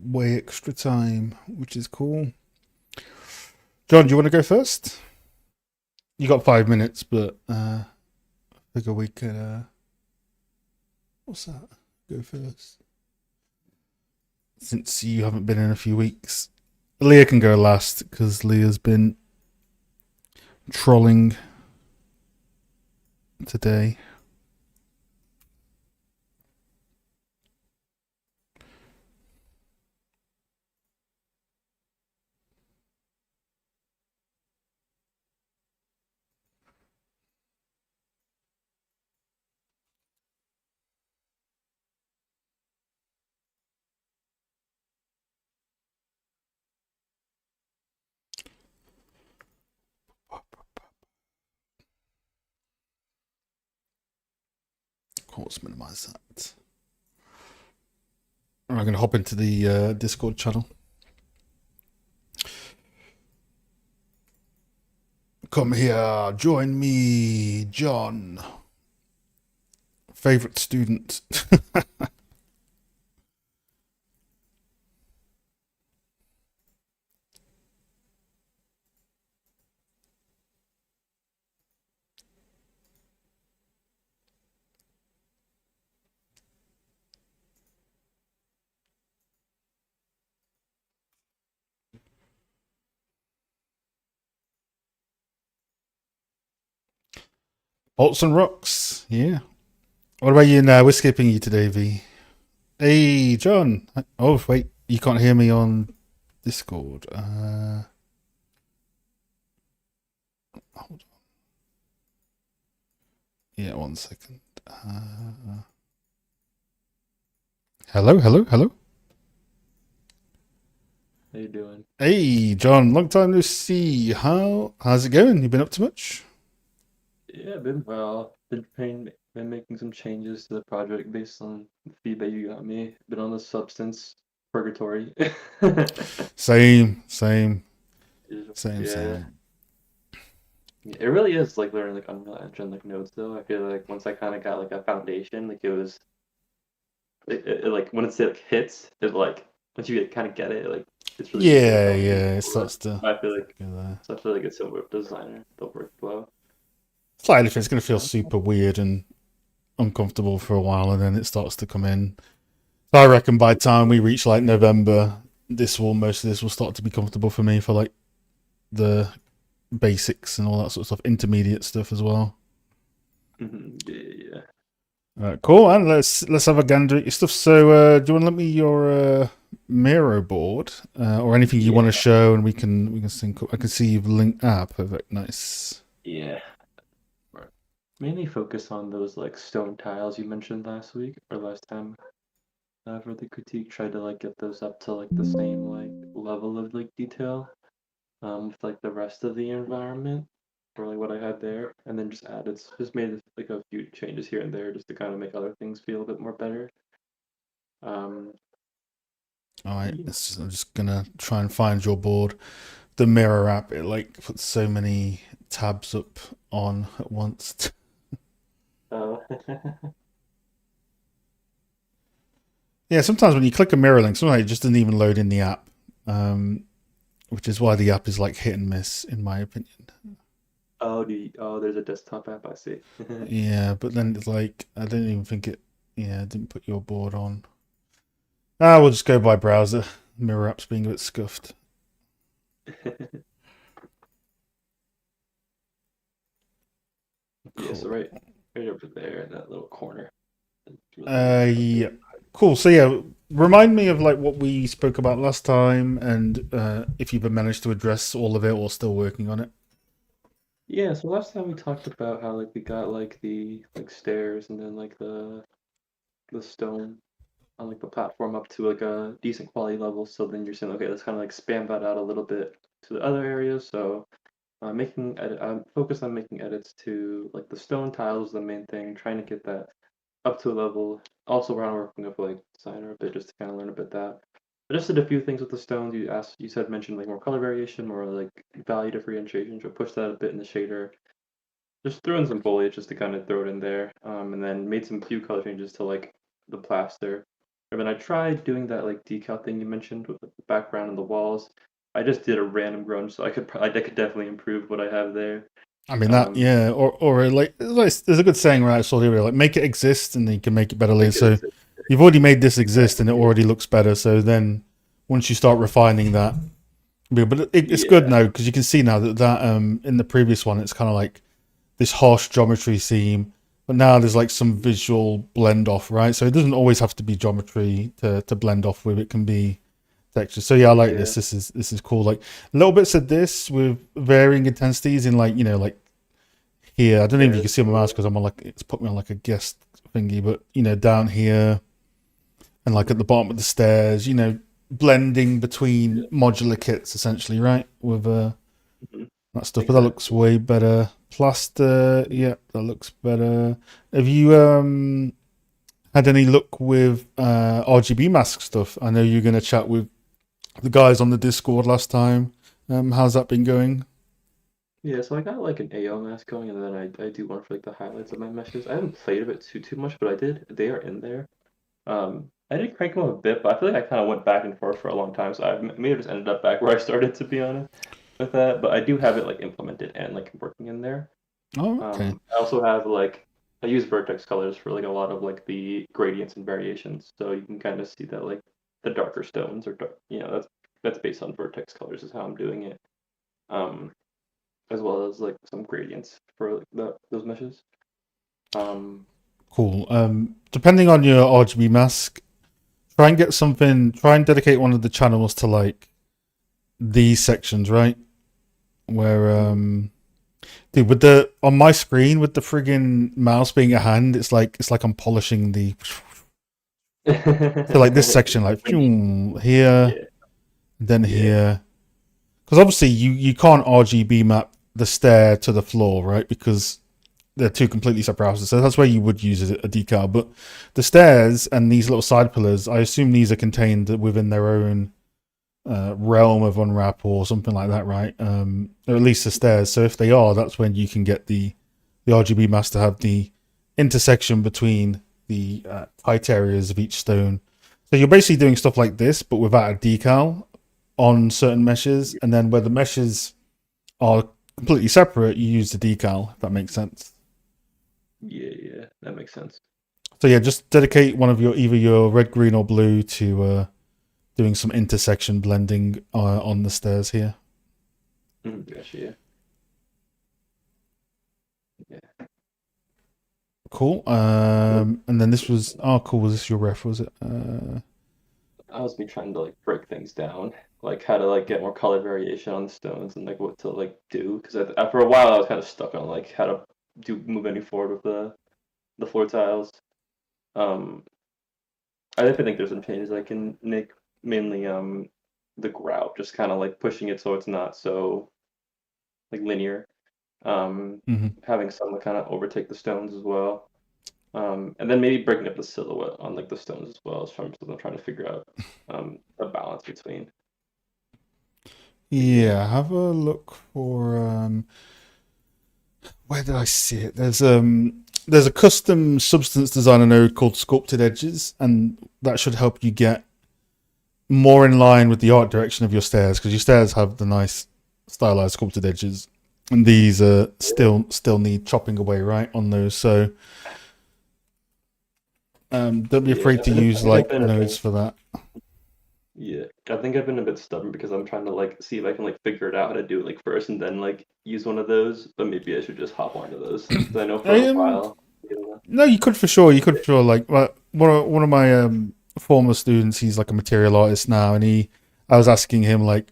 way extra time, which is cool. John, do you want to go first? You got 5 minutes, but I figure we could. What's that? Go first. Since you haven't been in a few weeks, Leah can go last because Leah's been trolling today. Of course, minimize that. I'm going to hop into the Discord channel. Come here, join me, John. Favorite student. Bolts and rocks. Yeah. What about you now? We're skipping you today, V. Hey, John. Oh, wait. You can't hear me on Discord. Hold on. Yeah, 1 second. Hello, hello, hello. How you doing? Hey, John. Long time no see. How's it going? You been up to much? Yeah, been well. Been making some changes to the project based on the feedback you got me. Been on the substance purgatory. Same, same, same, Yeah. same. It really is like learning like Unreal Engine like nodes though. I feel like once I kind of got like a foundation, like like when it's like hits, it like once you kind of get it, like it's really easy to Yeah, build things. yeah. It starts to I feel like go there. so I feel like it's a web designer, the workflow. Slightly different. It's going to feel Yeah. super weird and uncomfortable for a while, and then it starts to come in. So I reckon by the time we reach like November, most of this will start to be comfortable for me for like the basics and all that sort of stuff, intermediate stuff as well. Yeah. Cool, and let's have a gander at your stuff. So, do you want to let me your Miro board or anything you want to Yeah. show, and we can sync up. I can see you've linked. Perfect, nice. Yeah. Right. Mainly focus on those like stone tiles you mentioned last week or last time. for the critique, tried to like get those up to like the same like level of like detail with like the rest of the environment or like what I had there, and then just made like a few changes here and there just to kind of make other things feel a bit more better. Um, All right, yeah. I'm just gonna try and find your board. The mirror app, it like puts so many tabs up on at once. Uh, Yeah, sometimes when you click a mirror link, sometimes it just doesn't even load in the app, which is why the app is like hit and miss, in my opinion. there's a desktop app. I see. Yeah, but then it's like I don't even think it. Yeah, it didn't put your board on. Ah, we'll just go by browser. Mirror app's being a bit scuffed. Yeah, so Cool. right over there in that little corner. It's really where the stuff is. Yeah. Cool. So yeah, remind me of like what we spoke about last time, and if you've managed to address all of it or still working on it. Yeah, so last time we talked about how like we got like the like stairs and then like the stone on like the platform up to like a decent quality level. So then you're saying, okay, let's kind of like expand that out a little bit to the other areas. So I'm focused on making edits to like the stone tiles, the main thing, trying to get that up to a level. Also, around working with like designer a bit just to kind of learn a bit that. I just did a few things with the stones. You said mentioned like more color variation, more like value differentiation. So push that a bit in the shader. Just threw in some foliage just to kind of throw it in there, and then made some few color changes to like the plaster. And then I tried doing that like decal thing you mentioned with the background and the walls. I just did a random grunge, so I could definitely improve what I have there. I mean that, Um, yeah, or like there's a good saying right. I saw here, like make it exist and then you can make it better later. make it So exist. you've already made this exist and it Exactly. already looks better. So then once you start refining that, but it's good Yeah. now because you can see now that in the previous one it's kind of like this harsh geometry theme, but now there's like some visual blend off, right? So it doesn't always have to be geometry to blend off with. It can be texture. So yeah, I like Yeah. this. This is cool. Like little bits of this with varying intensities in like like here. I don't know if you can There's see my mouse cool. because I'm on like it's put me on like a guest thingy, but down here and like at the bottom of the stairs, blending between Yeah. modular kits essentially, right? With Mhm. that stuff. But that looks Exactly. way better. Plaster, yeah, that looks better. Have you had any luck with RGB mask stuff? I know you're gonna chat with the guys on the Discord last time. How's that been going? Yeah, so I got like an AO mask going, and then I do one for like the highlights of my meshes. I haven't played with it too much, but I did. They are in there. I did crank them up a bit, but I feel like I kind of went back and forth for a long time, so I may have just ended up back where I started, to be honest, with that. But I do have it like implemented and like working in there. Oh, okay. I also have like I use vertex colors for like a lot of like the gradients and variations, so you can kind of see that like the darker stones are dark. That's based on vertex colors is how I'm doing it. Um, as well as like some gradients for like those meshes. Um, Cool. Depending on your RGB mask, try and get something. Try and dedicate one of the channels to like these sections, right? Where dude, with the on my screen with the friggin' mouse being a hand, it's like I'm polishing the. So like this section, like here, yeah, then yeah, here, because obviously you can't RGB map the stair to the floor, right? Because they're two completely separate houses. So that's where you would use a decal. But the stairs and these little side pillars, I assume these are contained within their own realm of unwrap or something like that, right? Or at least the stairs. So if they are, that's when you can get the RGB mask to have the intersection between the tight areas of each stone. So you're basically doing stuff like this, but without a decal on certain meshes, and then where the meshes are completely separate, you use the decal. If that makes sense. yeah. That makes sense. So yeah, just dedicate one of your either your red, green, or blue to doing some intersection blending on the stairs here. Gotcha. Yeah, yeah. Cool. Look, And then this was cool. Was this your ref? Was it? I was me trying to like break things down, like how to like get more color variation on the stones and like what to like do. Because after a while, I was kind of stuck on like how to move any forward with the floor tiles. Um, I definitely think there's some changes I can make, mainly the grout, just kind of like pushing it so it's not so like linear. Hmm. Having some kind of overtake the stones as well. And then maybe breaking up the silhouette on like the stones as well is something I'm trying to figure out a balance between. But yeah, Yeah, have a look for where did I see it? There's a custom substance designer node called Sculpted Edges, and that should help you get more in line with the art direction of your stairs, because your stairs have the nice stylized sculpted edges, and these still need chopping away right on those. So don't be yeah. afraid to I use think I've like been a nodes bit, for that. yeah. I think I've been a bit stubborn because I'm trying to like see if I can like figure it out how to do it like first and then like use one of those. But maybe I should just hop onto those because I know for a um, while. Yeah. no, you could for sure. You could for sure. Like one of my former students, he's like a material artist now, and I was asking him like,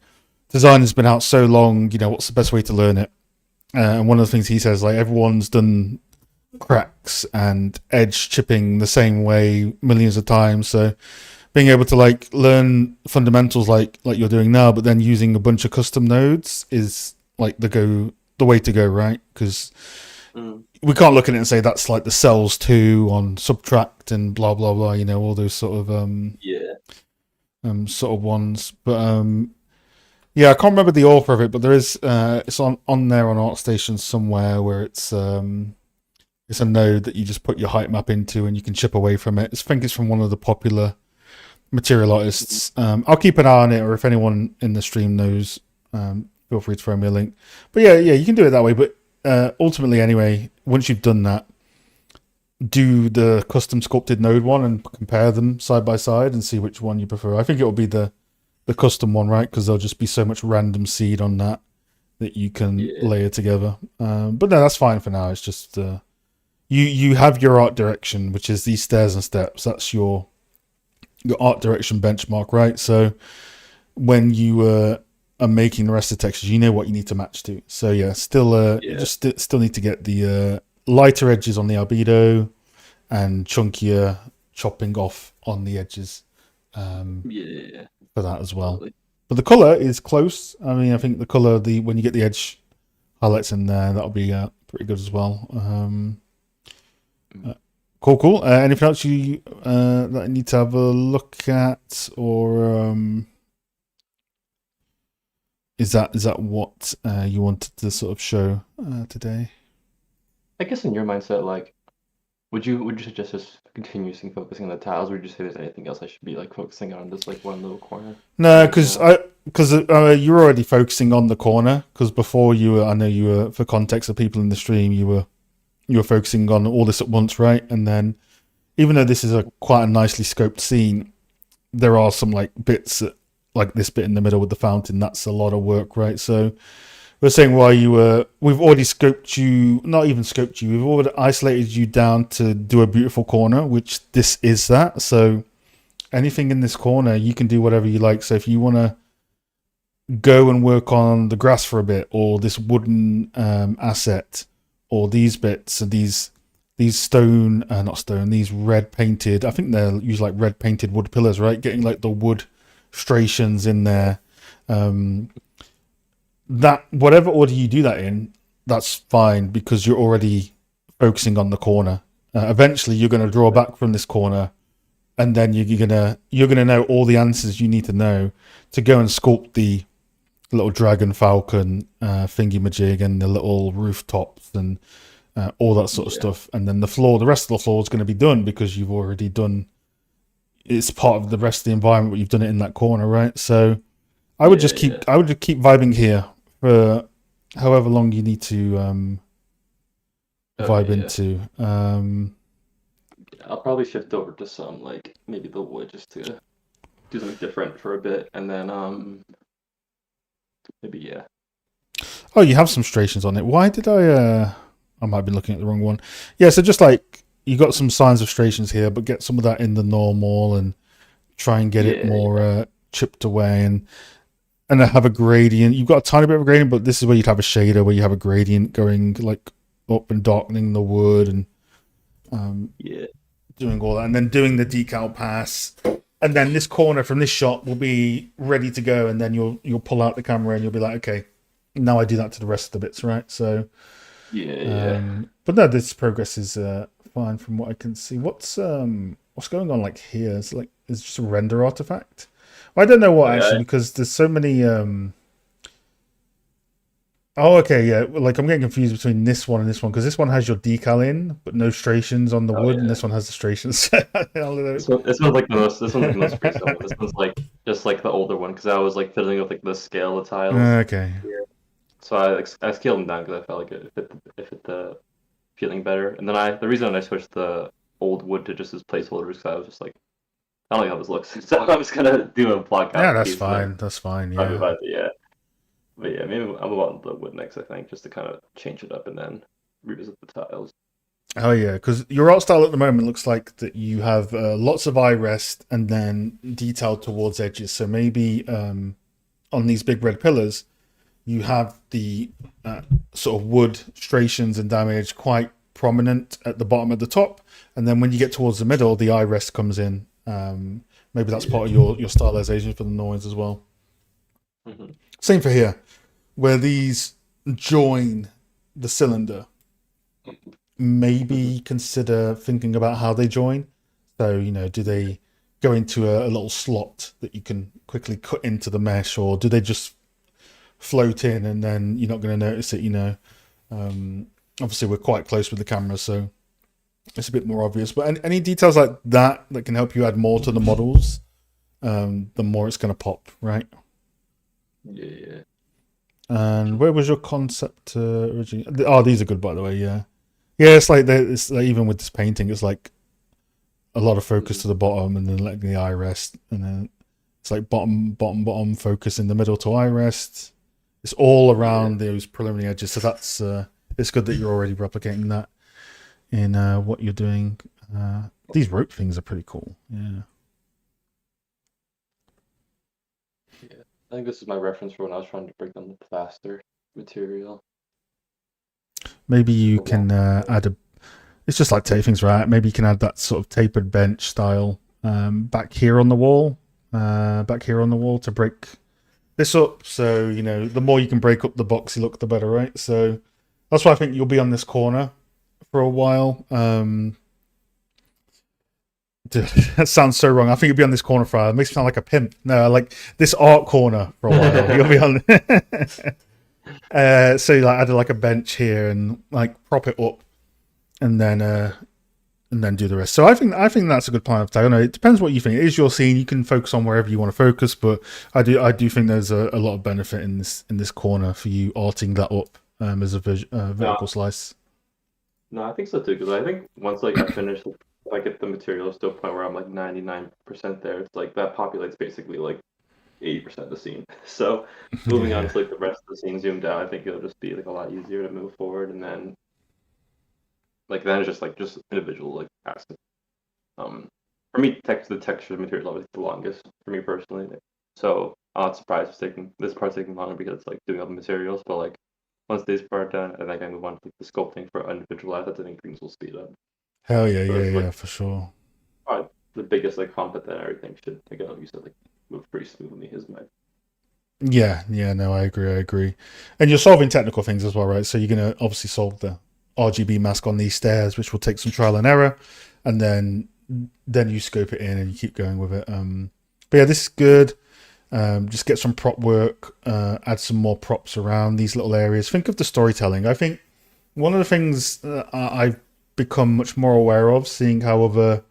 design has been out so long. You know, what's the best way to learn it? And one of the things he says, like, everyone's done cracks and edge chipping the same way millions of times. So being able to like learn fundamentals like you're doing now, but then using a bunch of custom nodes is like the way to go, right? Because Mm, we can't look at it and say that's like the cells two on subtract and blah blah blah. You know, all those yeah. sort of ones. But yeah, I can't remember the author of it, but there is it's on there on ArtStation somewhere where it's a node that you just put your height map into and you can chip away from it. I think it's from one of the popular material artists. I'll keep an eye on it, or if anyone in the stream knows, feel free to throw me a link. But yeah, you can do it that way. But ultimately, anyway, once you've done that, do the custom sculpted node one and compare them side by side and see which one you prefer. I think it will be the custom one, right? Because there'll just be so much random seed on that you can Yeah. layer together. But no, that's fine for now. It's just you have your art direction, which is these stairs and steps. That's your art direction benchmark, right? So when you are making the rest of the textures, you know what you need to match to. So yeah, still you Yeah. just still need to get the lighter edges on the albedo and chunkier chopping off on the edges Yeah. for that as well. Totally. But the color is close. I mean, I think the color, the when you get the edge highlights in there, that'll be pretty good as well. Mm. Cool. Anything else you that I need to have a look at, or is that what you wanted to sort of show today? I guess in your mindset, like, would you suggest just continuously focusing on the tiles, or would you say there's anything else I should be like focusing on this like one little corner No, right because now? you're already focusing on the corner. Because before I know you were, for context of people in the stream, you were focusing on all this at once, right? And then even though this is a quite a nicely scoped scene, there are some like bits like this bit in the middle with the fountain. That's a lot of work, right? So we're saying while we've already scoped you, not even scoped you, we've already isolated you down to do a beautiful corner, which this is that. So anything in this corner, you can do whatever you like. So if you want to go and work on the grass for a bit, or this wooden asset, or these bits, and these stone, not stone, these red painted. I think they're use like red painted wood pillars, right? Getting like the wood striations in there. That whatever order you do that in, that's fine because you're already focusing on the corner. Eventually, you're going to draw back from this corner, and then you're gonna know all the answers you need to know to go and sculpt the little dragon falcon thingy majig and the little rooftops and all that sort of Yeah. stuff. And then the rest of the floor is going to be done because you've already done. It's part of the rest of the environment, but you've done it in that corner, right? So I would just Yeah. keep vibing here for however long you need to vibe Okay, yeah. into. I'll probably shift over to some like maybe the wood just to do something different for a bit, and then maybe yeah. Oh, you have some striations on it. Why did I might be looking at the wrong one. Yeah, so just like you got some signs of striations here, but get some of that in the normal and try and get it Yeah. more chipped away and then have a gradient. You've got a tiny bit of a gradient, but this is where you'd have a shader where you have a gradient going like up and darkening the wood and Yeah. doing all that, and then doing the decal pass, and then this corner from this shot will be ready to go, and then you'll pull out the camera and you'll be like, okay, now I do that to the rest of the bits, right? So Yeah. but no, this progress is fine from what I can see. What's going on like here? It's just a render artifact. Well, I don't know what Yeah. actually, because there's so many. Oh, okay, yeah. Well, like I'm getting confused between this one and this one, because this one has your decal in, but no striations on the Oh wood, and yeah. this one has the striations. I don't know. This one's like the most. This one's like the most recent one. This one's like just like the older one because I was like fiddling with like the scale of tiles. Okay. Yeah. So I scaled them down because I felt like it fit the feeling better. And then the reason I switched the old wood to just as placeholders because I was just like I don't like how this looks. So I was gonna do a block Yeah, out that's piece and then fine. That's fine. probably Yeah. about it, yeah. But yeah, maybe I'll move on to the wood next. I think just to kind of change it up and then revisit the tiles. Oh yeah, because your art style at the moment looks like that you have lots of eye rest and then detail towards edges. So maybe on these big red pillars, you have the sort of wood striations and damage quite prominent at the bottom of the top, and then when you get towards the middle, the eye rest comes in. Maybe that's part of your stylization for the noise as well. Mm-hmm. Same for here, where these join the cylinder. Maybe consider thinking about how they join. So, do they go into a little slot that you can quickly cut into the mesh, or do they just float in and then you're not going to notice it? Obviously we're quite close with the camera, so it's a bit more obvious. But any details like that can help you add more to the models, the more it's going to pop, right? Yeah. And where was your concept originally? Oh, these are good, by the way. Yeah. It's like even with this painting, it's like a lot of focus to the bottom, and then letting the eye rest, and then it's like bottom focus in the middle to eye rest. It's all around those preliminary edges, so that's it's good that you're already replicating that in what you're doing. These rope things are pretty cool. Yeah. Yeah. I think this is my reference for when I was trying to break down the plaster material. Maybe you can add a. It's just like tapings, right? Maybe you can add that sort of tapered bench style back here on the wall, to break this up. So the more you can break up the boxy look, the better, right? So that's why I think you'll be on this corner for a while. Dude, that sounds so wrong. I think you'll be on this corner for a while. It makes me sound like a pimp. No, like this art corner for a while. You'll be on. So you add like a bench here and like prop it up, and then do the rest. So I think that's a good plan of attack. I know it depends what you think. It is your scene. You can focus on wherever you want to focus, but I do think there's a lot of benefit in this corner for you arting that up as a vertical slice. No, I think so too. Because I think once like I finish, if I get the materials to a point where I'm like 99% there, it's like that populates basically like 80% of the scene. So moving on to like the rest of the scene zoomed out, I think it'll just be like a lot easier to move forward, and then it's just individual like tasks. For me, the texture of the material is always the longest for me personally. So I'm not surprised this part's taking longer because it's like doing all the materials. But like once this part done, I think I move on to like the sculpting for individual assets. I think things will speed up. Hell yeah, So yeah, for sure. The biggest like comp that everything should, again, like you said, like move pretty smoothly is my. Yeah, no, I agree. And you're solving technical things as well, right? So you're gonna obviously solve the RGB mask on these stairs, which will take some trial and error, and then you scope it in and you keep going with it. But yeah, this is good. Just get some prop work, add some more props around these little areas. Think of the storytelling. I think one of the things I've become much more aware of, seeing how other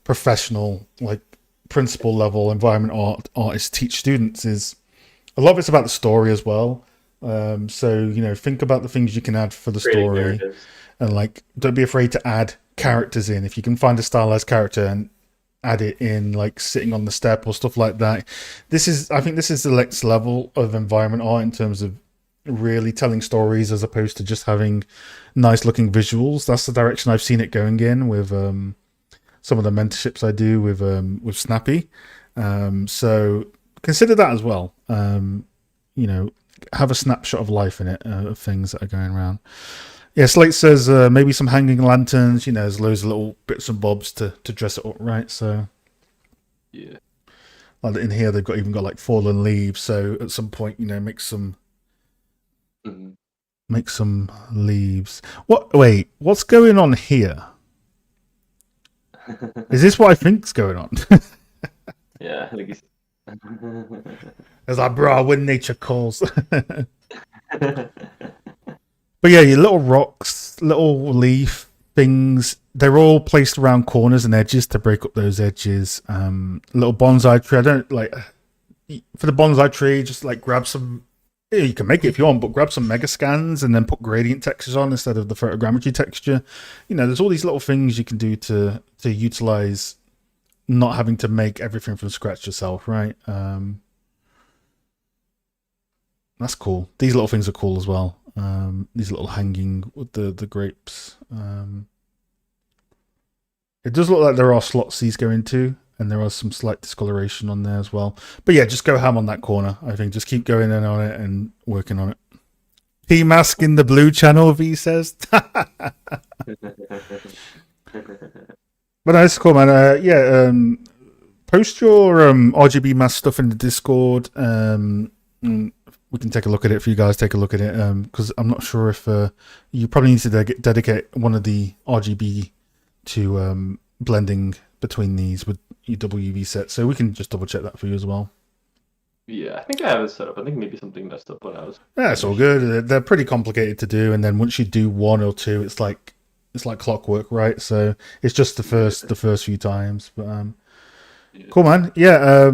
professional, like principal level environment artists teach students, is a lot of it's about the story as well. So think about the things you can add for the story, and like don't be afraid to add characters in. If you can find a stylized character and add it in, like sitting on the step or stuff like that. I think this is the next level of environment art in terms of really telling stories as opposed to just having nice looking visuals. That's the direction I've seen it going in with some of the mentorships I do with Snappy. So consider that as well. Have a snapshot of life in it, of things that are going around. Yeah, Slate says maybe some hanging lanterns. You know, there's loads of little bits and bobs to dress it up, right? So, Yeah. like in here, they've got even got like fallen leaves. So at some point, you know, Hmm. make some leaves. What? Wait, what's going on here? Is this what I think's going on? Yeah, like he's. It's like, bro, when nature calls. But yeah, your little rocks, little leaf things, they're all placed around corners and edges to break up those edges. Little bonsai tree. I don't like for the bonsai tree, just like grab some. Yeah, you can make it if you want, but grab some mega scans and then put gradient textures on instead of the photogrammetry texture. You know, there's all these little things you can do to utilize not having to make everything from scratch yourself, right? That's cool. These little things are cool as well. These little hanging with the grapes. It does look like there are slots these go into, and there are some slight discoloration on there as well. But yeah, just go ham on that corner. I think just keep going in on it and working on it. P mask in the blue channel, V says. But no, it's cool, man. Post your RGB mask stuff in the Discord. We can take a look at it for you guys. Take a look at it because I'm not sure if you probably need to dedicate one of the RGB to blending between these with your WV set. So we can just double check that for you as well. Yeah, I think I have it set up. I think maybe something messed up when I was. Yeah, it's all good. They're pretty complicated to do, and then once you do one or two, it's like clockwork, right? So it's just the first few times, but Yeah. cool, man. Yeah,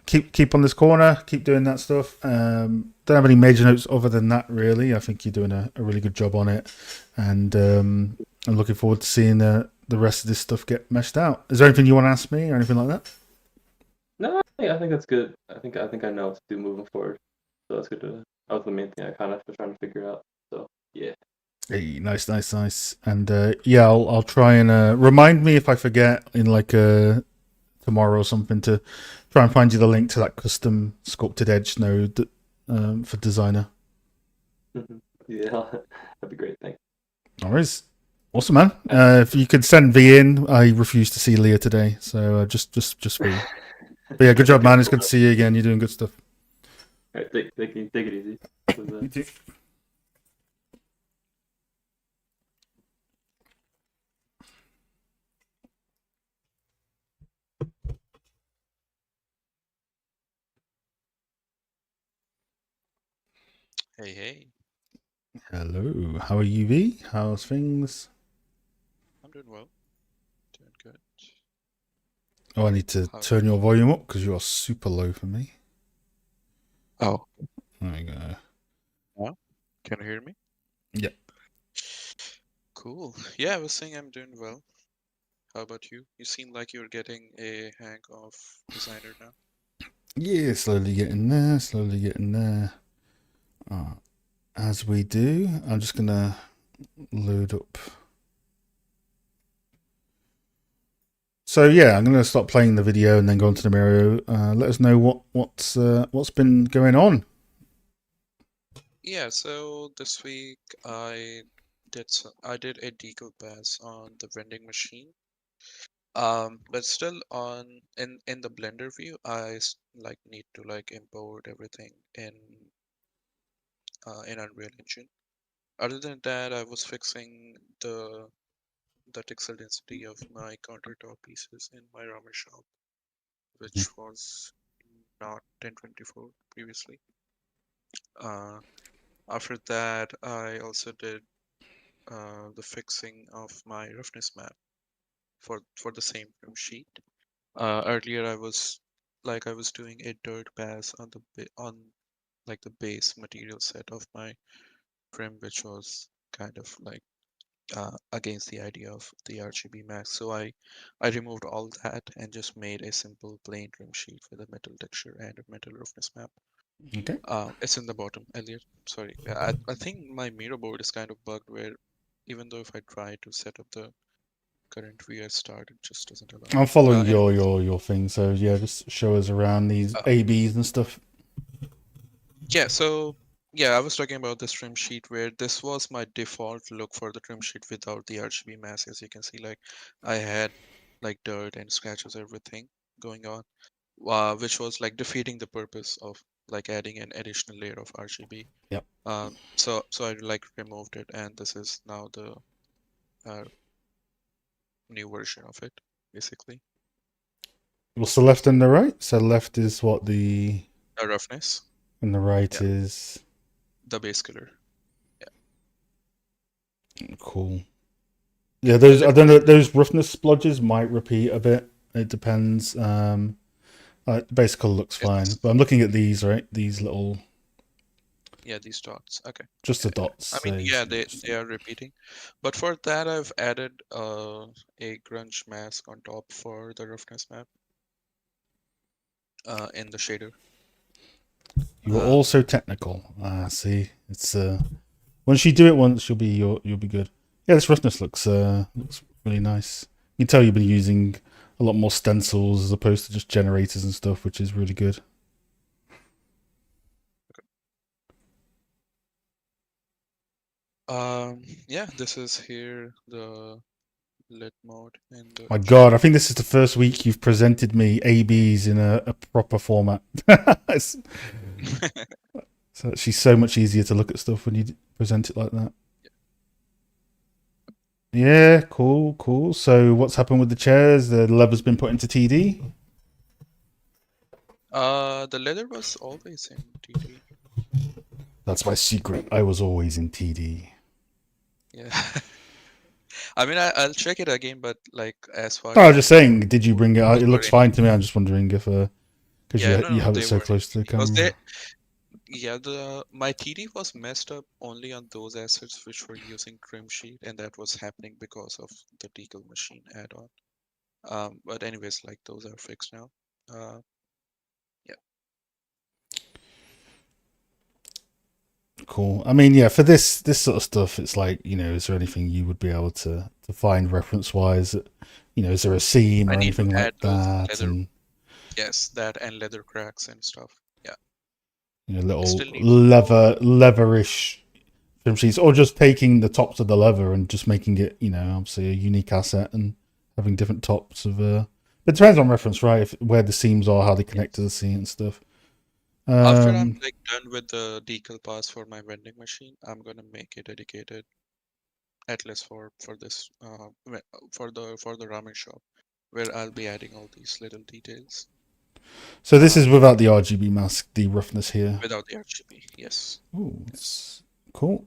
keep on this corner, keep doing that stuff. Don't have any major notes other than that, really. I think you're doing a really good job on it, and I'm looking forward to seeing the rest of this stuff get meshed out. Is there anything you want to ask me or anything like that? No, I think that's good. I think I know what to do moving forward. So that's good to. That was the main thing I kind of was trying to figure out. So yeah. Hey, nice. And yeah, I'll try and remind me if I forget in like tomorrow or something to try and find you the link to that custom sculpted edge node for designer. Yeah, that'd be great. Thanks. No worries. Awesome, man. If you could send V in, I refuse to see Leah today, so just V. But yeah, good job, man. It's good to see you again. You're doing good stuff. All right, take it easy. You too. Hey, hey, Hello. How are you, V? How's things? I'm doing well. Doing good. Oh, I need to How? turn your volume up because you are super low for me. Oh, There you go. yeah. Can you hear me? Yeah. Cool. Yeah, I was saying I'm doing well. How about you? You seem like you're getting a hang of designer now. Yeah, slowly getting there, as we do, I'm just gonna load up. So yeah, I'm gonna start playing the video and then go into the Miro. Let us know what's been going on. Yeah, so this week I did a decal pass on the vending machine. But still in the Blender view, like need to like import everything in Unreal Engine. Other than that, I was fixing the pixel density of my countertop pieces in my Ramen shop, which was not 1024 previously. Uh, After that, I also did the fixing of my roughness map for the same trim sheet. Earlier, I was doing a dirt pass on on like the base material set of my trim, which was kind of like against the idea of the RGB Max. So I removed all that and just made a simple plain trim sheet with a metal texture and a metal roughness map. Okay. It's in the bottom, Elliot. Sorry. I think my Miro board is kind of bugged where even though if I try to set up the current VS start, it just doesn't allow. I'm following Anyways, your thing, so yeah, just show us around these uh, ABs and stuff. yeah, so Yeah, I was talking about this trim sheet where this was my default look for the trim sheet without the RGB mask. As you can see, like I had like dirt and scratches, everything going on, which was like defeating the purpose of like adding an additional layer of RGB. Yep. So I like removed it, and this is now the uh, new version of it, basically. What's the left and the right? So left is what the The roughness, and the right yeah, is the base color. cool. Yeah, The those I lip don't color, know. Those roughness splodges might repeat a bit. It depends. The base color looks fine, yes, but I'm looking at these right. These little, yeah, these dots. Okay. just the Yeah, yeah. dots. I So mean, you yeah, see they are repeating, but for that I've added a grunge mask on top for the roughness map in the shader. you were also technical. See, it's once you do it once, you'll be good. Yeah, this roughness looks really nice. You can tell you've been using a lot more stencils as opposed to just generators and stuff, which is really good. Yeah, this is here the lit mode in the My God, I shader. think this is the first week you've presented me ABs in a proper format. So she's so much easier to look at stuff when you present it like that. Yeah, cool, cool. So what's happened with the chairs? The lever's been put into TD. The leather was always in TD. That's my secret. I was always in TD. Yeah. I mean, I'll check it again, but like as far No, I as was I just know, saying, did you bring it out? those It were looks in. fine to me. I'm just wondering if because Yeah, you no, have it they so were in close to the TD. Because they, camera. yeah, my TD was messed up only on those assets which were using trim sheet, and that was happening because of the decal machine add-on. But anyways, like those are fixed now. Uh, yeah. Cool. I mean, yeah, for this sort of stuff, it's like, is there anything you would be able to find reference wise? Is there a seam I or need to anything add like those that? leather, And yes, that and leather cracks and stuff. Yeah, I little still need to know. leverish film sheets, or just taking the tops of the lever and just making it, obviously a unique asset and having different tops of. It depends on reference, right? Where the seams are, how they connect to the seam and stuff. After I'm Um, like done with the decal pass for my vending machine, I'm gonna make a dedicated atlas for this for the ramen shop where I'll be adding all these little details. so this is Um, without the RGB mask, the roughness here. without the RGB, yes, Ooh, it's cool.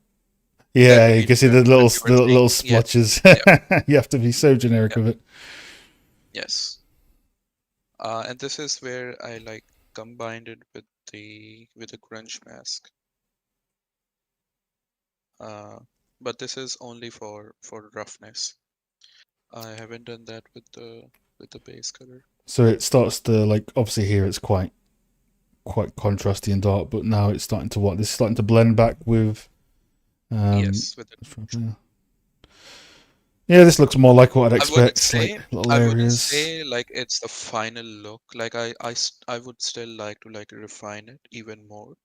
that Yeah, you can repeating see the that little you were the saying. little Yes, splotches. yeah, You have to be so generic yeah, with it. yes. And this is where I like combined it with the grunge mask. Uh, but this is only for roughness. I haven't done that with the base color. So it starts to obviously here it's quite contrasty and dark, but now it's starting to this is starting to blend back with Yes, with the yeah. Yeah, this looks more like what I'd I wouldn't expect, like say little I wouldn't areas. say like it's the final look. Like I would still like to like refine it even more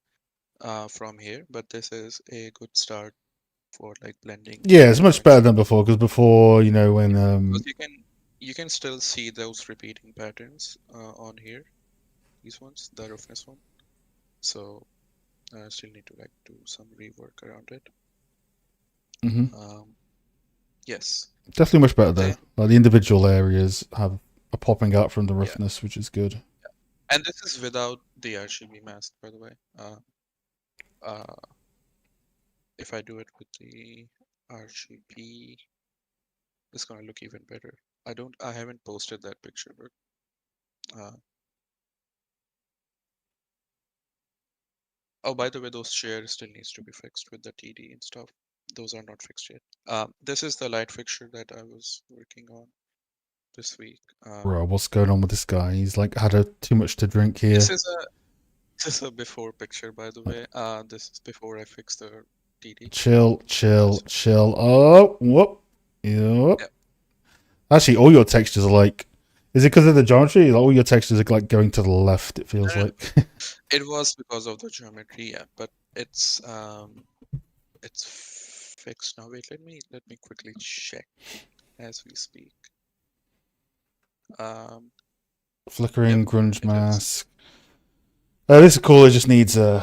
from here, but this is a good start for like blending Yeah, it's much better elements. than before because before, when Yeah, because you can still see those repeating patterns on here, these ones, the roughness one. So I still need to like do some rework around it. hmm Yes. definitely much better though. Then Like the individual areas are popping out from the yeah, roughness, which is good. and this is without the RGB mask, by the way. Uh, if I do it with the RGB, it's gonna look even better. I haven't posted that picture, but oh, by the way, those chairs still needs to be fixed with the TD and stuff. Those are not fixed yet. This is the light fixture that I was working on this week. Bro, what's going on with this guy? He's like had too much to drink This here. is a this is a before picture, by the way. This is before I fixed the TD. Chill, chill, So, chill. Oh, whoop. Yep. yeah, Actually, all your textures are like. Is it because of the geometry? All your textures are like going to the left. It feels no, no, like. it was because of the geometry, yeah. But it's fixed now. Wait, let me quickly check as we speak. Um, Flickering yep, grunge it is. mask. This is cool. It just needs a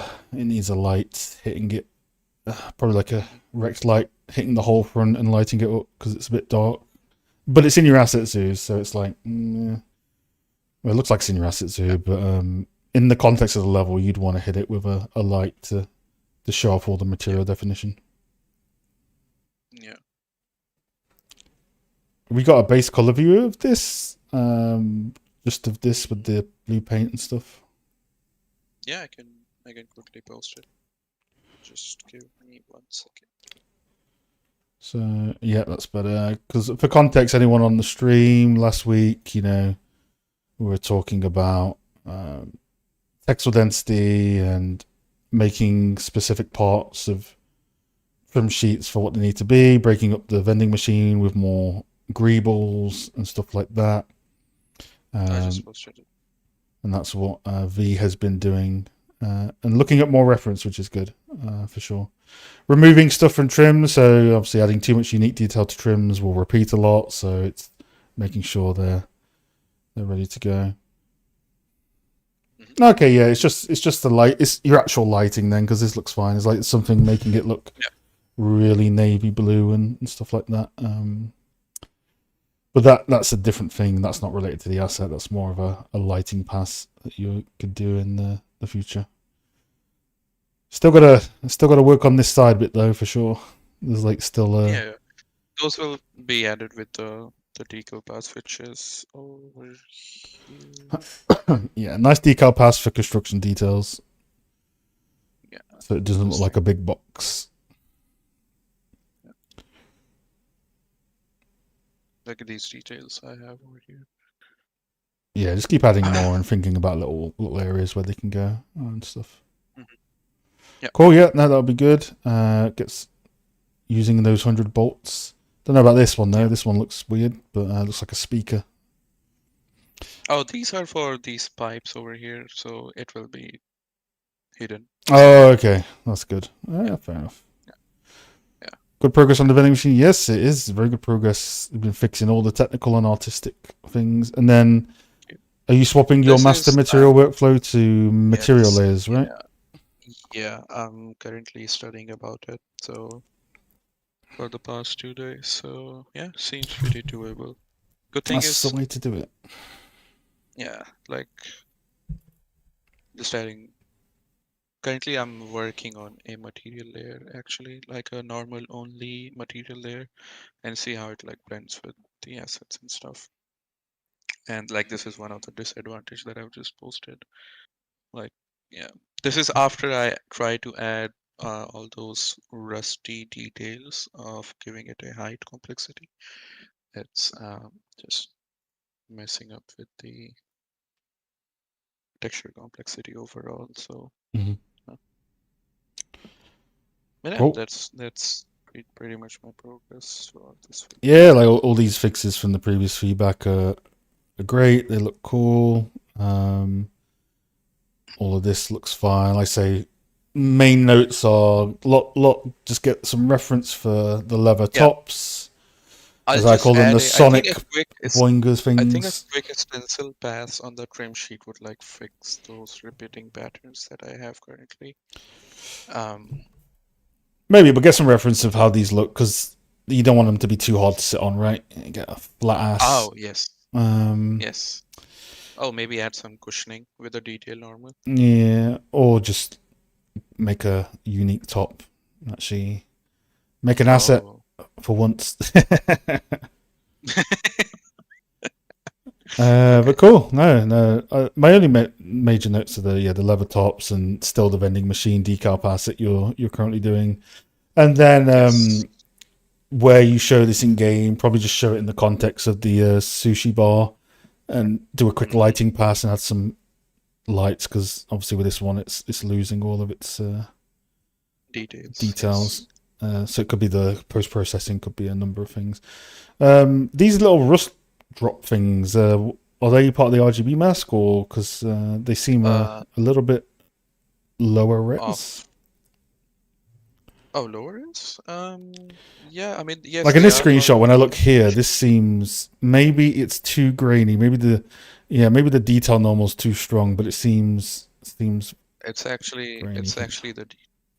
light hitting it. Probably like a Rex light hitting the whole front and lighting it up because it's a bit dark. But it's in your asset zoo, so it's like, well, it looks like it's in your asset zoo, but in the context of the level, you'd want to hit it with a light to show off all the material definition. Yeah. We got a base color view of this, just of this with the blue paint and stuff. Yeah, I can quickly post it. Just give me 1 second. So yeah, that's better. Because for context, anyone on the stream last week, we were talking about texel density and making specific parts of trim sheets for what they need to be, breaking up the vending machine with more greebles and stuff like that. I just posted it. And that's what V has been doing. And looking at more reference, which is good, for sure. Removing stuff from trims, so obviously adding too much unique detail to trims will repeat a lot, so it's making sure they're ready to go. Okay, yeah, it's just the light. It's your actual lighting then, because this looks fine. It's like something making it look really navy blue and stuff like that. But that's a different thing. That's not related to the asset. That's more of a lighting pass that you could do in the future. Still gotta work on this side bit though, for sure. There's like still yeah, those will be added with the decal pass, which is over here. yeah, nice decal pass for construction details. Yeah. So it doesn't look like a big box. Look at these details I have over here. Yeah, just keep adding more and thinking about little areas where they can go and stuff. Yeah. Cool. Yeah, no, that'll be good. Gets using those 100 bolts. Don't know about this one though. Yeah. This one looks weird, but looks like a speaker. Oh, these are for these pipes over here, so it will be hidden. Oh, okay, that's good. Yeah, fair enough. Yeah. Good progress on the vending machine. Yes, it is very good progress. We've been fixing all the technical and artistic things, and then are you swapping your master material workflow to material layers, right? Yeah, I'm currently studying about it. So for the past 2 days, so yeah, seems pretty doable. Good thing That's is the way to do it. Yeah, like just adding. Currently, I'm working on a material layer, actually, like a normal only material layer, and see how it like blends with the assets and stuff. And like this is one of the disadvantages that I've just posted. Like, yeah, this is after I try to add all those rusty details of giving it a height complexity. It's just messing up with the texture complexity overall. So. Yeah, Cool. that's pretty much my progress throughout this week. Yeah, like all these fixes from the previous feedback are great. They look cool. All of this looks fine. Like I say, main notes are lot. Just get some reference for the leather tops, as I call them, the sonic boingers things. I think a quick stencil pass on the trim sheet would like fix those repeating patterns that I have currently. Maybe, but get some reference of how these look, because you don't want them to be too hard to sit on, right? You get a flat ass. Oh, yes. Yes. Oh, maybe add some cushioning with a detail normal. Yeah, or just make a unique top. Actually, make an asset for once. But cool. No. My only major notes are the leather tops and still the vending machine decal pass that you're currently doing, and then where you show this in game, probably just show it in the context of the sushi bar, and do a quick lighting pass and add some lights, because obviously with this one it's losing all of its details. So it could be the post processing, could be a number of things. These little rust drop things, are they part of the RGB mask, or because they seem a little bit lower res? Oh, Lawrence? Yeah, I mean, yes, Like in they this are screenshot, normal when I look looking here, edges. this seems maybe it's too grainy. Maybe the detail normal's too strong, but it seems It's actually grainy. the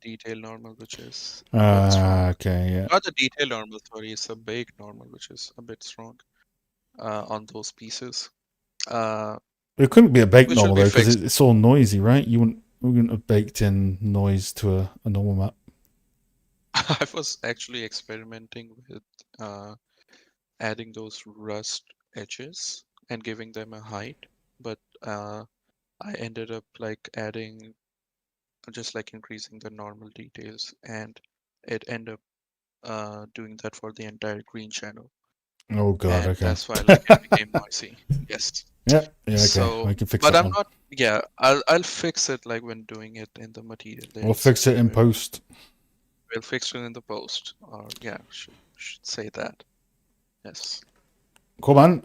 detail normal which is a bit strong. Okay, yeah. Not the detail normal, sorry, it's a baked normal which is a bit strong on those pieces. Uh, It couldn't be a baked which will normal be though, because fixed. it's all noisy, right? We wouldn't have baked in noise to a normal map. I was actually experimenting with adding those rust edges and giving them a height, but I ended up like adding just like increasing the normal details, and it ended up doing that for the entire green channel, Oh god, and okay. that's why like it became noisy. Yes. Yeah, okay. So, We can fix but that I'm one. not. Yeah, I'll fix it like when doing it in the material We'll layers. fix it in post. We'll fix it in the post, or yeah, should say that. Yes. Cool, man.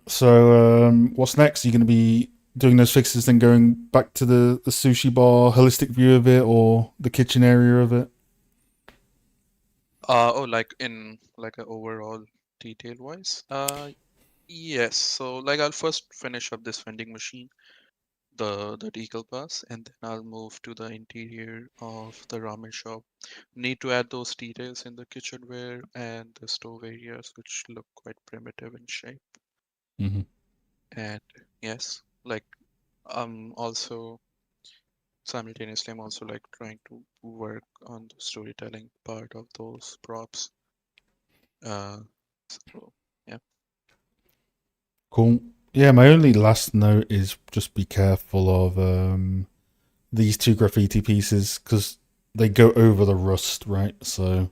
So what's next? Are you going to be doing those fixes, then going back to the sushi bar, holistic view of it, or the kitchen area of it? Oh, like in like a overall detail wise. Yes. So like I'll first finish up this vending machine, the decal pass, and then I'll move to the interior of the ramen shop. Need to add those details in the kitchenware and the stove areas, which look quite primitive in shape. Mm-hmm. And yes, like also simultaneously I'm also like trying to work on the storytelling part of those props. So yeah. Cool. Yeah, my only last note is just be careful of these two graffiti pieces because they go over the rust, right? So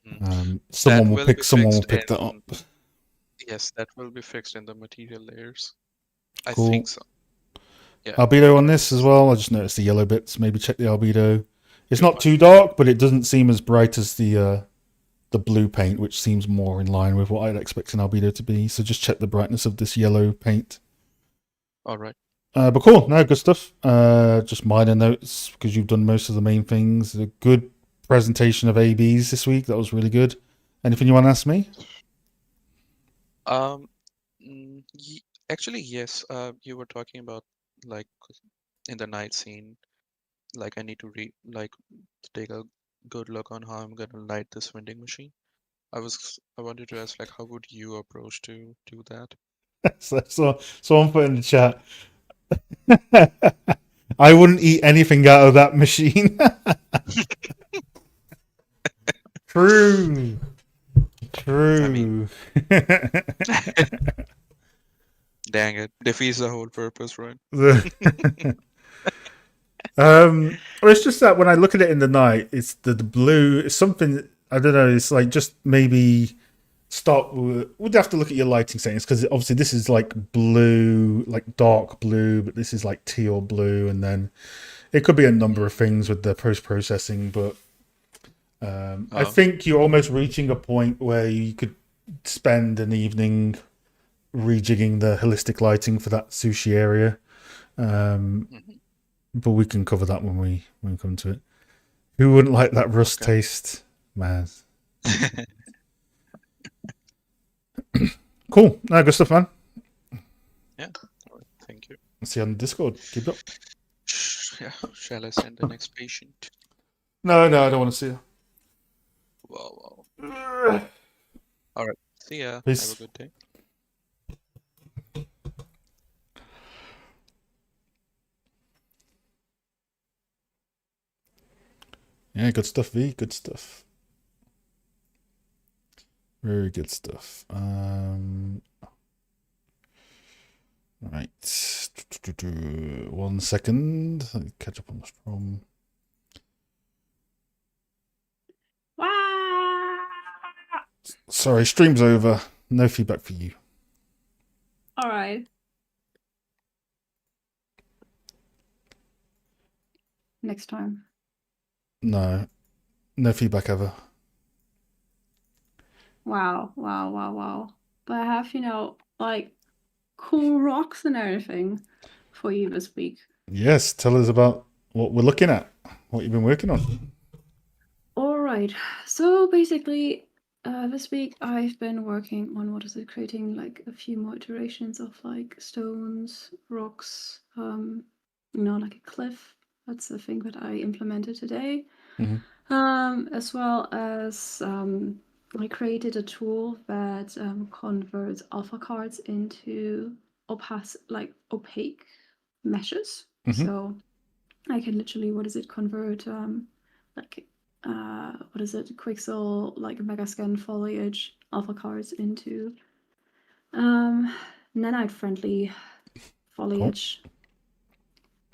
Mhm. That someone will will pick be someone will fixed pick that up. in, yes, that will be fixed in the material layers. I Cool. think so. Yeah, Albedo on this as because well. I just noticed the yellow bits. Maybe check the albedo. It's not too 2.5. dark, but it doesn't seem as bright as the blue paint, which seems more in line with what I'd expect an albedo to be. So just check the brightness of this yellow paint. All right. But cool, no, good stuff. Just minor notes because you've done most of the main things. A good presentation of ABs this week. That was really good. Anything you want to ask me? Um, actually, yes. You were talking about like in the night scene. Like I need to take a good look on how I'm gonna light this vending machine. I wanted to ask like how would you approach to do that? So someone put in the chat. I wouldn't eat anything out of that machine. True. I mean, True. dang it, defeats the whole purpose, right? Well, it's just that when I look at it in the night, it's the blue. It's something I don't know. It's like just maybe start. We'd have to look at your lighting settings because obviously this is like blue, like dark blue, but this is like teal blue, and then it could be a number of things with the post processing. But I Oh. think you're almost reaching a point where you could spend an evening rejigging the holistic lighting for that sushi area. Mhm. But we can cover that when we come to it. Who wouldn't like that rust Okay. taste, man? Cool. No, good stuff, man. Yeah. All right. Thank you. See you on the Discord. Keep it up. Yeah. Shall I send the next patient? No, I don't want to see you. Wow. All right. See ya. Have a Peace. good day. Yeah, good stuff, V. Good stuff. Very good stuff. Right. 1 second. Let me catch up on the from. Sorry, stream's over. No feedback for you. All right. Next time. No feedback ever. Wow. But I have, like cool rocks and everything for you this week. Yes, tell us about what we're looking at. What you've been working on. right. So basically, this week I've been working on creating like a few more iterations of like stones, rocks, like a cliff. That's the thing that I implemented today. Mhm. As well as I created a tool that converts alpha cards into opaque meshes. Mhm. So I can literally, convert Quixel, like Megascan foliage alpha cards into nanite friendly foliage.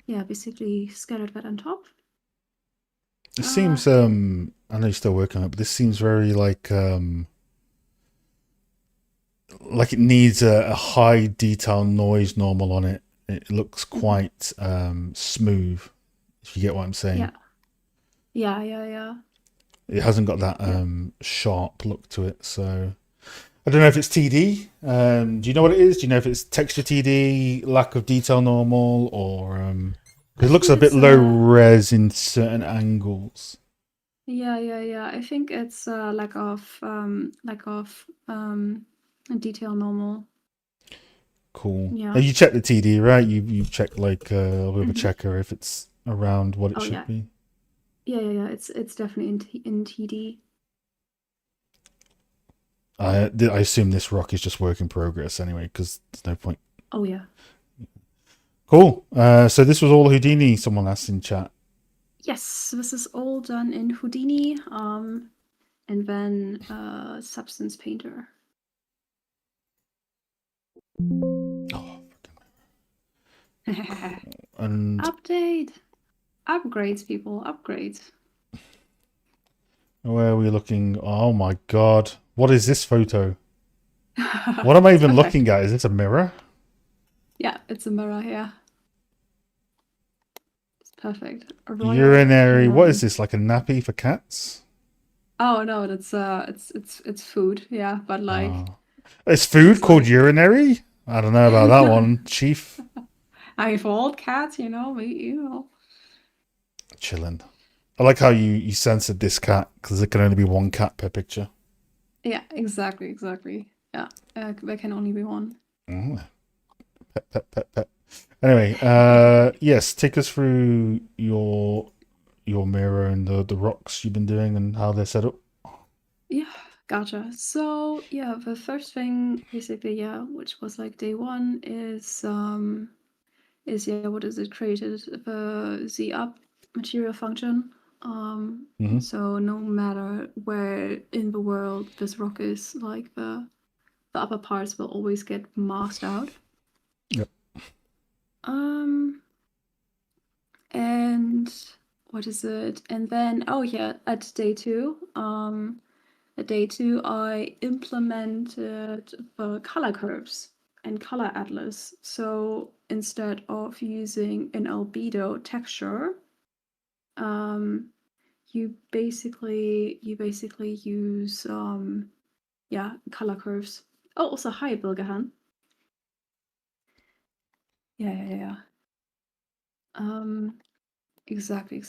Yeah, basically scattered that on top. It seems I know you're still working on it, but this seems very like it needs a high detail noise normal on it. It looks quite smooth, if you get what I'm saying. Yeah. It hasn't got that sharp look to it, so I don't know if it's TD. Do you know what it is? Do you know if it's texture TD, lack of detail normal, or it looks a bit low res in certain angles. Yeah. I think it's lack of detail normal. Cool. Yeah. You check the TD, right? You check like with a checker if it's around what it should be. Yeah. It's definitely in TD. I assume this rock is just work in progress anyway, because there's no point. Oh yeah. Cool. So this was all Houdini. Someone asked in chat. Yes, this is all done in Houdini, and then Substance Painter. Oh, and update, upgrades, people, upgrades. Where are we looking? Oh my god. What is this photo? What am I even looking at? Is this a mirror? Yeah, it's a mirror here. It's perfect. Urinary. What is this? Like a nappy for cats? Oh no, that's it's food. Yeah, but like it's food called urinary? I don't know about that one, Chief. I mean, for old cats, Chilling. I like how you censored this cat because there can only be one cat per picture. Yeah, exactly. Yeah, there can only be one. Pet. Anyway, yes, take us through your mirror and the rocks you've been doing and how they're set up. Yeah, gotcha. So yeah, the first thing basically, which was like day one is created the Z up material function. So no matter where in the world this rock is, like the upper parts will always get masked out. Yep. And what is it? And then at day two, I implemented the color curves and color atlas. So instead of using an albedo texture, you basically use color curves. Oh, also hi Bilgehan. Yeah. Exactly.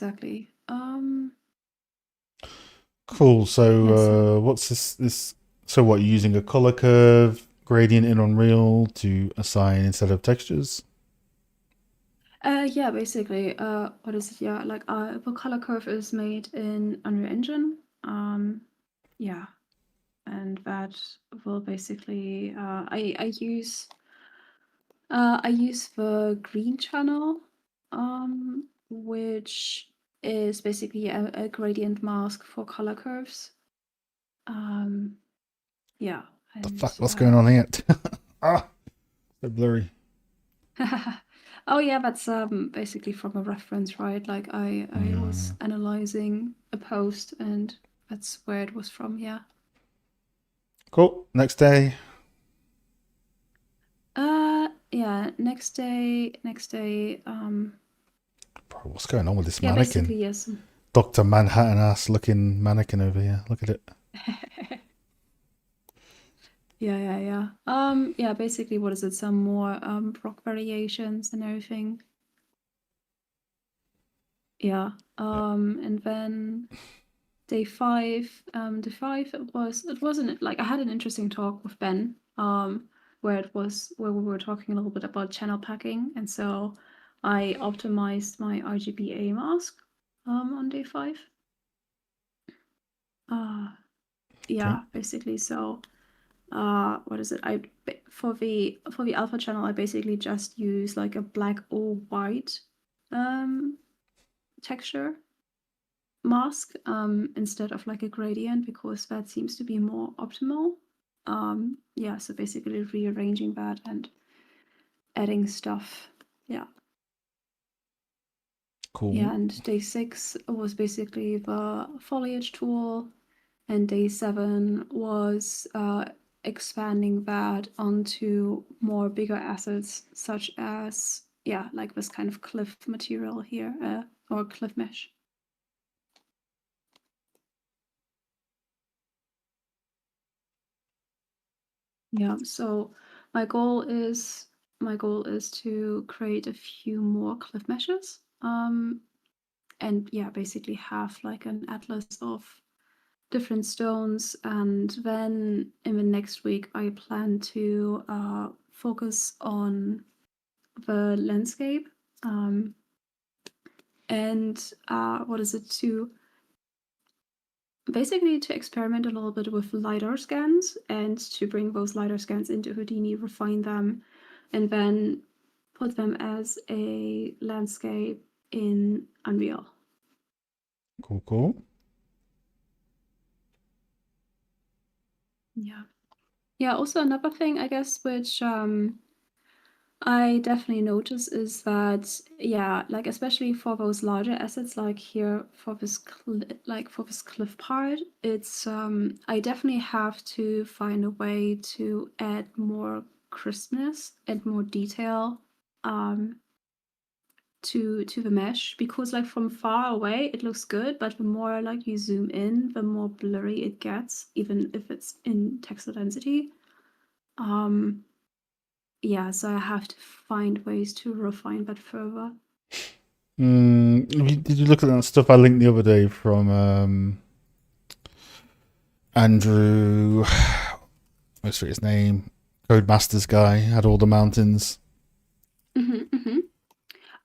Cool. So what's this? So what? You're using a color curve gradient in Unreal to assign instead of textures? Yeah, basically. What is it? Yeah, like the color curve is made in Unreal Engine. Yeah, and that will basically I use the green channel, which is basically a gradient mask for color curves. Yeah. The fuck? What's going on here? So blurry. Oh yeah, that's basically from a reference, right? Like I was analyzing a post and that's where it was from, yeah. Cool. Next day. Yeah, next day, Bro, what's going on with this yeah, mannequin? basically, yes. Dr. Manhattan ass looking mannequin over here. Look at it. Yeah. Yeah, basically, what is it? Some more rock variations and everything. Yeah. And then day 5, it wasn't like I had an interesting talk with Ben, where we were talking a little bit about channel packing, and so I optimized my RGBA mask on day 5. Yeah, basically. So what is it? For the alpha channel, I basically just use like a black or white texture mask instead of like a gradient, because that seems to be more optimal. Yeah, so basically rearranging that and adding stuff. Yeah. Cool. Yeah, and day 6 was basically the foliage tool, and day 7 was expanding that onto more bigger assets, such as like this kind of cliff material here, or cliff mesh. Yeah, so my goal is to create a few more cliff meshes, and basically have like an atlas of different stones, and then in the next week I plan to focus on the landscape, and to basically to experiment a little bit with LiDAR scans, and to bring those LiDAR scans into Houdini, refine them, and then put them as a landscape in Unreal. Cool. Yeah, also another thing, I guess, which I definitely notice is that, like especially for those larger assets, like here for this cliff part, it's I definitely have to find a way to add more crispness and more detail to the mesh, because like from far away it looks good, but the more like you zoom in, the more blurry it gets, even if it's in texture density. So I have to find ways to refine that further. Did you look at that stuff I linked the other day from Andrew? What's his name? Codemasters guy had all the mountains.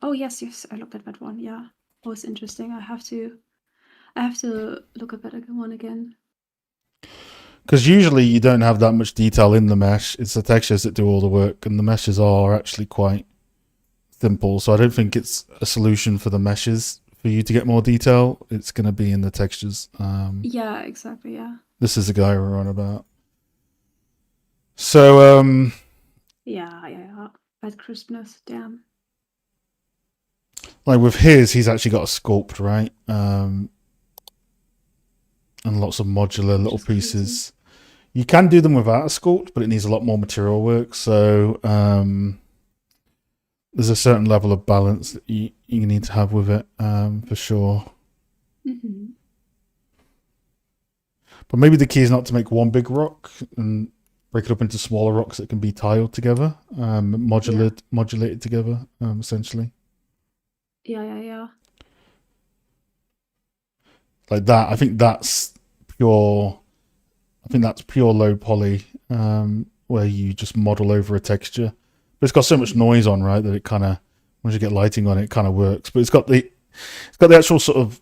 Oh yes, I looked at that one. Yeah, it was interesting. I have to look at that one again. Because usually you don't have that much detail in the mesh. It's the textures that do all the work, and the meshes are actually quite simple. So I don't think it's a solution for the meshes for you to get more detail. It's going to be in the textures. Yeah, exactly. Yeah. This is the guy we're on about. So Yeah. That crispness, damn. Like with his, he's actually got a sculpt, right? And lots of modular little pieces. You can do them without a sculpt, but it needs a lot more material work. So there's a certain level of balance that you need to have with it, for sure. Mm-hmm. But maybe the key is not to make one big rock and break it up into smaller rocks that can be tiled together, modulated together, essentially. Yeah. Like that. I think that's pure low poly, where you just model over a texture. But it's got so much noise on, right, that it kind of, once you get lighting on it, kind of works. But it's got the actual sort of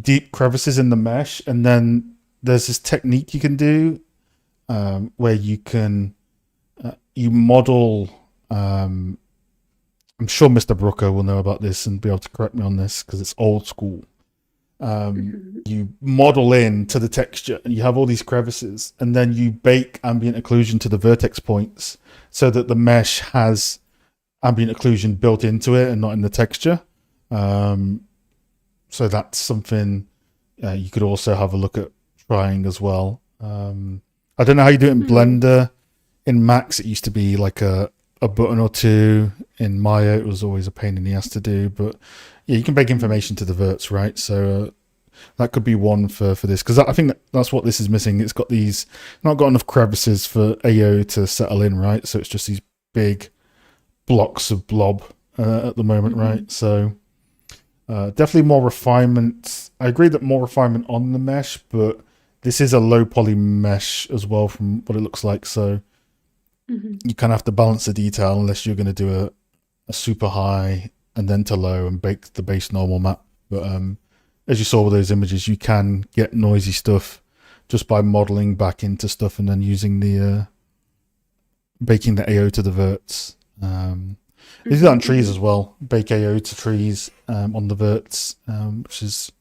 deep crevices in the mesh, and then there's this technique you can do where you can you model. I'm sure Mr. Brooker will know about this and be able to correct me on this because it's old school. You model in to the texture, and you have all these crevices, and then you bake ambient occlusion to the vertex points so that the mesh has ambient occlusion built into it and not in the texture. So that's something you could also have a look at trying as well. I don't know how you do it in Blender. In Max, it used to be like a button or two. In Maya, it was always a pain in the ass to do. But yeah, you can bake information to the verts, right? So that could be one for this, because I think that's what this is missing. It's got not got enough crevices for AO to settle in, right? So it's just these big blocks of blob at the moment, right? So Definitely more refinement. I agree that more refinement on the mesh, but this is a low poly mesh as well from what it looks like. So you kind of have to balance the detail unless you're going to do a super high and then to low and bake the base normal map. But as you saw with those images, you can get noisy stuff just by modeling back into stuff and then using the baking the AO to the verts. They do that on trees as well. Bake AO to trees on the verts, which is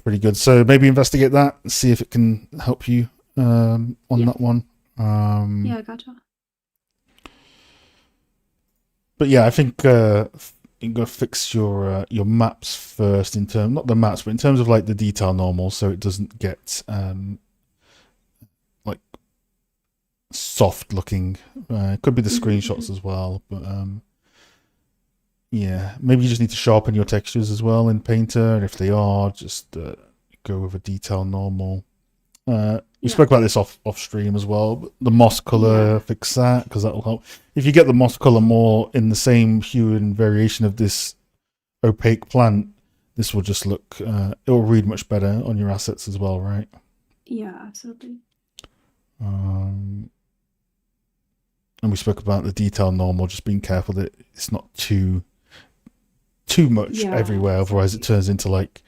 pretty good. So maybe investigate that and see if it can help you on that one. Yeah, gotcha. But yeah, I think you got to fix your maps first in terms, not the maps, but in terms of like the detail normal, so it doesn't get like soft looking. It could be the screenshots as well, but yeah, maybe you just need to sharpen your textures as well in Painter, and if they are, just go with a detail normal. We spoke about this off stream as well. But the moss color, fix that because that will help. If you get the moss color more in the same hue and variation of this opaque plant, this will just look. It will read much better on your assets as well, right? Yeah, absolutely. And we spoke about the detail normal, just being careful that it's not too much everywhere, otherwise it turns into like.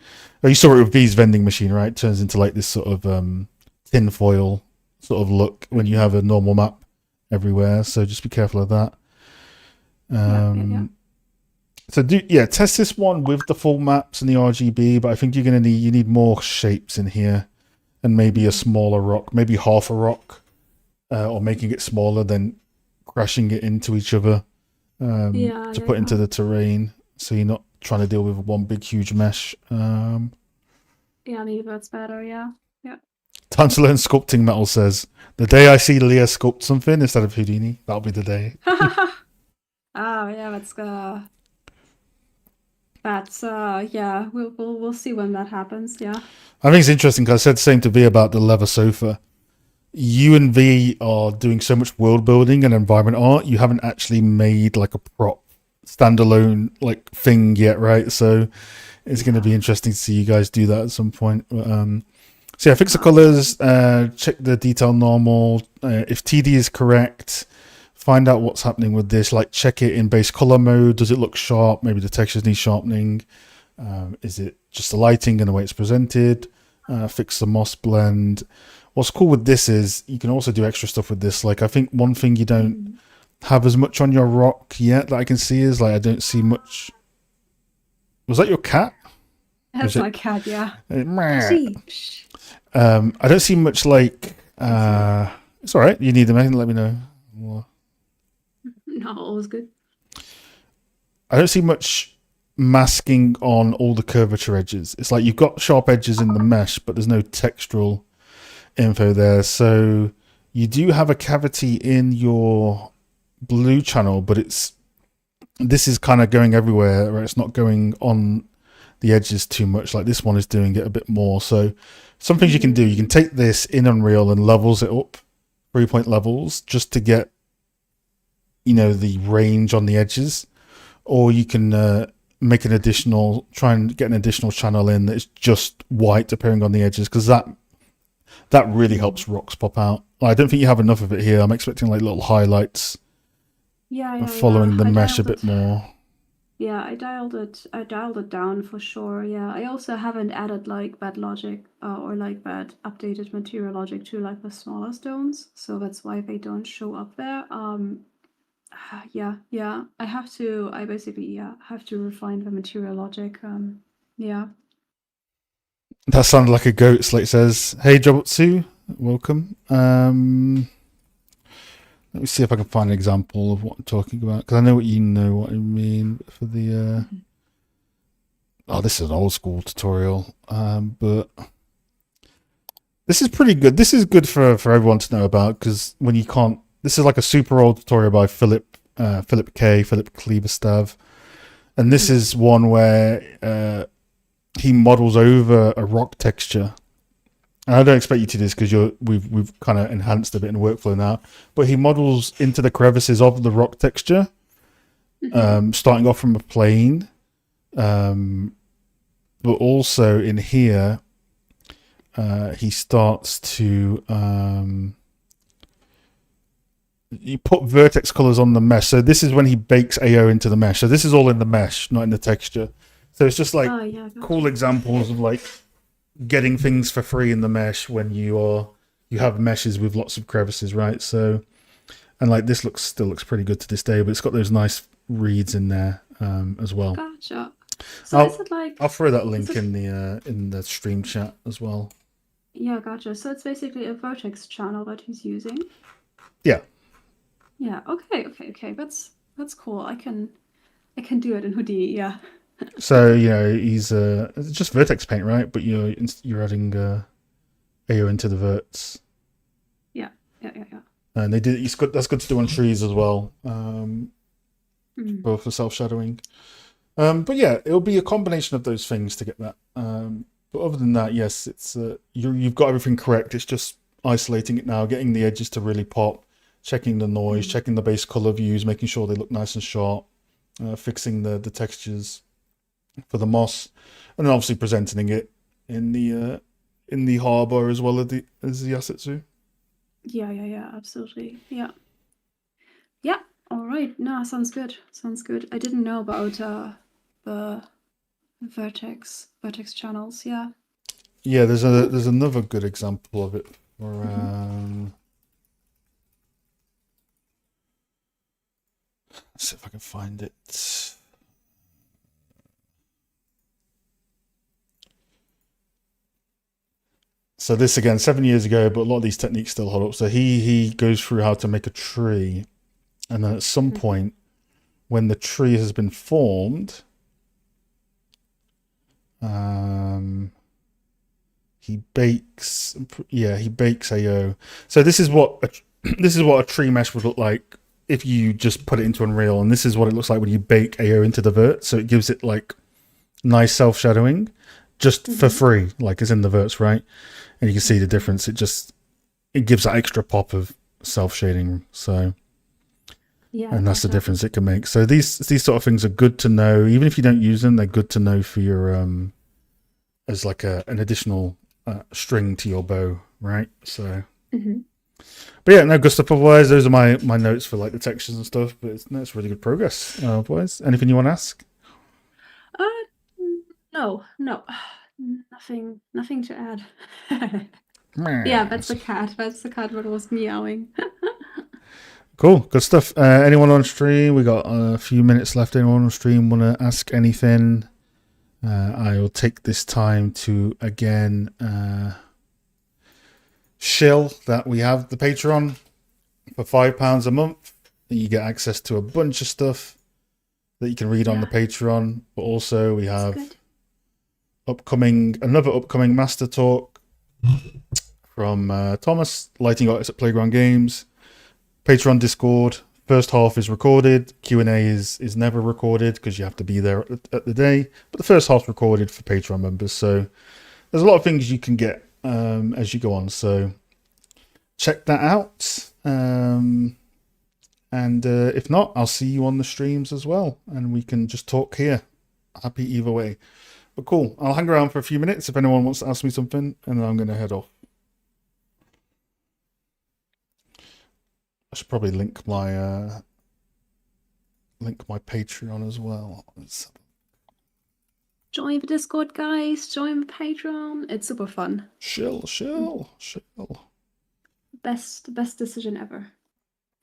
Oh, you saw it with V's vending machine, right? It turns into like this sort of tin foil sort of look when you have a normal map everywhere. So just be careful of that. So test this one with the full maps and the RGB, but I think you need more shapes in here and maybe a smaller rock, maybe half a rock, or making it smaller than crashing it into each other to put into the terrain. So you're not trying to deal with one big huge mesh. Yeah, maybe that's better. Yeah. Time to learn sculpting. Metal says, the day I see Leah sculpt something instead of Houdini, that'll be the day. Oh yeah, we'll see when that happens. Yeah. I think it's interesting because I said the same to V about the leather sofa. You and V are doing so much world building and environment art. You haven't actually made like a prop standalone like thing yet, right? So it's going to be interesting to see you guys do that at some point. So yeah, fix the colors, check the detail normal. If TD is correct, find out what's happening with this. Like check it in base color mode. Does it look sharp? Maybe the textures need sharpening. Is it just the lighting and the way it's presented? Fix the moss blend. What's cool with this is you can also do extra stuff with this. Like I think one thing you don't have as much on your rock yet that I can see is like I don't see much. Was that your cat? That's my cat, yeah. I don't see much like it's alright, you need them, let me know. No, all was good. I don't see much masking on all the curvature edges. It's like you've got sharp edges in the mesh, but there's no textural info there. So you do have a cavity in your blue channel, but this is kind of going everywhere, right? It's not going on the edges too much. Like this one is doing it a bit more. So some things you can do, you can take this in Unreal and levels it up 3-point levels just to get the range on the edges, or you can make try and get an additional channel in that's just white appearing on the edges, because that really helps rocks pop out. I don't think you have enough of it here. I'm expecting like little highlights following the mesh a bit more. Yeah, I dialed it down for sure. Yeah, I also haven't added like bad logic or like bad updated material logic to like the smaller stones, so that's why they don't show up there. I basically have to refine the material logic. That sounded like a goat. Slate says, "Hey Jobutsu, welcome." Let me see if I can find an example of what I'm talking about, because I know what I mean for the. This is an old school tutorial, but this is pretty good. This is good for everyone to know about, because when you can't, this is like a super old tutorial by Philip Kleberstav, and this is one where he models over a rock texture. And I don't expect you to do this because we've kind of enhanced a bit in workflow now. But he models into the crevices of the rock texture, starting off from a plane, But also in here, he starts to you put vertex colors on the mesh. So this is when he bakes AO into the mesh. So this is all in the mesh, not in the texture. So it's just like Oh, yeah, gotcha. cool examples of like getting things for free in the mesh when you have meshes with lots of crevices, right? So, and like this still looks pretty good to this day, but it's got those nice reads in there as well. Gotcha. So is it like... I'll throw that link in the stream chat as well. Yeah, gotcha. So it's basically a vertex channel that he's using. Yeah. Yeah. Okay. That's cool. I can do it in Houdini. Yeah. So he's it's just vertex paint, right? But you're adding AO into the verts. Yeah. And that's good to do on trees as well. Both for self shadowing. But yeah, it'll be a combination of those things to get that. But other than that, yes, it's you've got everything correct. It's just isolating it now, getting the edges to really pop, checking the noise, checking the base color views, making sure they look nice and sharp, fixing the textures for the moss, and then obviously presenting it in the harbor as well as the asset zoo. Yeah, absolutely. Yeah. All right. No, sounds good. I didn't know about the vertex channels. Yeah. Yeah, there's another good example of it for let's see if I can find it. So this again, 7 years ago, but a lot of these techniques still hold up. So he goes through how to make a tree, and then at some point, when the tree has been formed, he bakes AO. So this is what a tree mesh would look like if you just put it into Unreal, and this is what it looks like when you bake AO into the vert. So it gives it like nice self shadowing, just for free, like as in the verts, right? And you can see the difference. It gives that extra pop of self shading. So Yeah. and that's the difference it can make. So these sort of things are good to know, even if you don't use them. They're good to know for your as like an additional string to your bow, right? So, but yeah, no good stuff. Otherwise, those are my notes for like the textures and stuff. But it's really good progress. Otherwise, anything you want to ask? No, nothing to add. Yeah, that's the cat. That's the cat that was meowing. Cool, good stuff. Anyone on stream? We got a few minutes left. Anyone on stream want to ask anything? I will take this time to again shill that we have the Patreon for £5 a month. You get access to a bunch of stuff that you can read on the Patreon. But also we have another upcoming master talk from Thomas, lighting artist at Playground Games. Patreon Discord. First half is recorded. Q&A is never recorded because you have to be there at the day. But the first half's recorded for Patreon members. So there's a lot of things you can get as you go on. So check that out. And if not, I'll see you on the streams as well. And we can just talk here. Happy either way. But cool. I'll hang around for a few minutes if anyone wants to ask me something. And then I'm going to head off. I should probably link my Patreon as well. Join the Discord, guys. Join the Patreon. It's super fun. Shill. Best decision ever.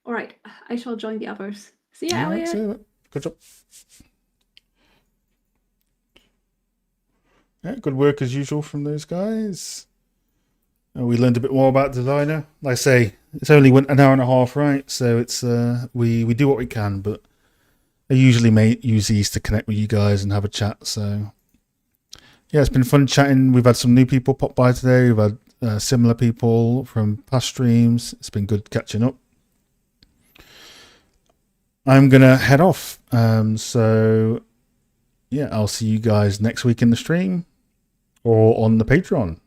All right, I shall join the others. See ya, Elliot. See you. Good job. Yeah, good work as usual from those guys. We learned a bit more about designer. Like I say, it's only an hour and a half, right? So it's we do what we can, but I usually use these to connect with you guys and have a chat. So yeah, it's been fun chatting. We've had some new people pop by today. We've had similar people from past streams. It's been good catching up. I'm gonna head off. So yeah, I'll see you guys next week in the stream or on the Patreon.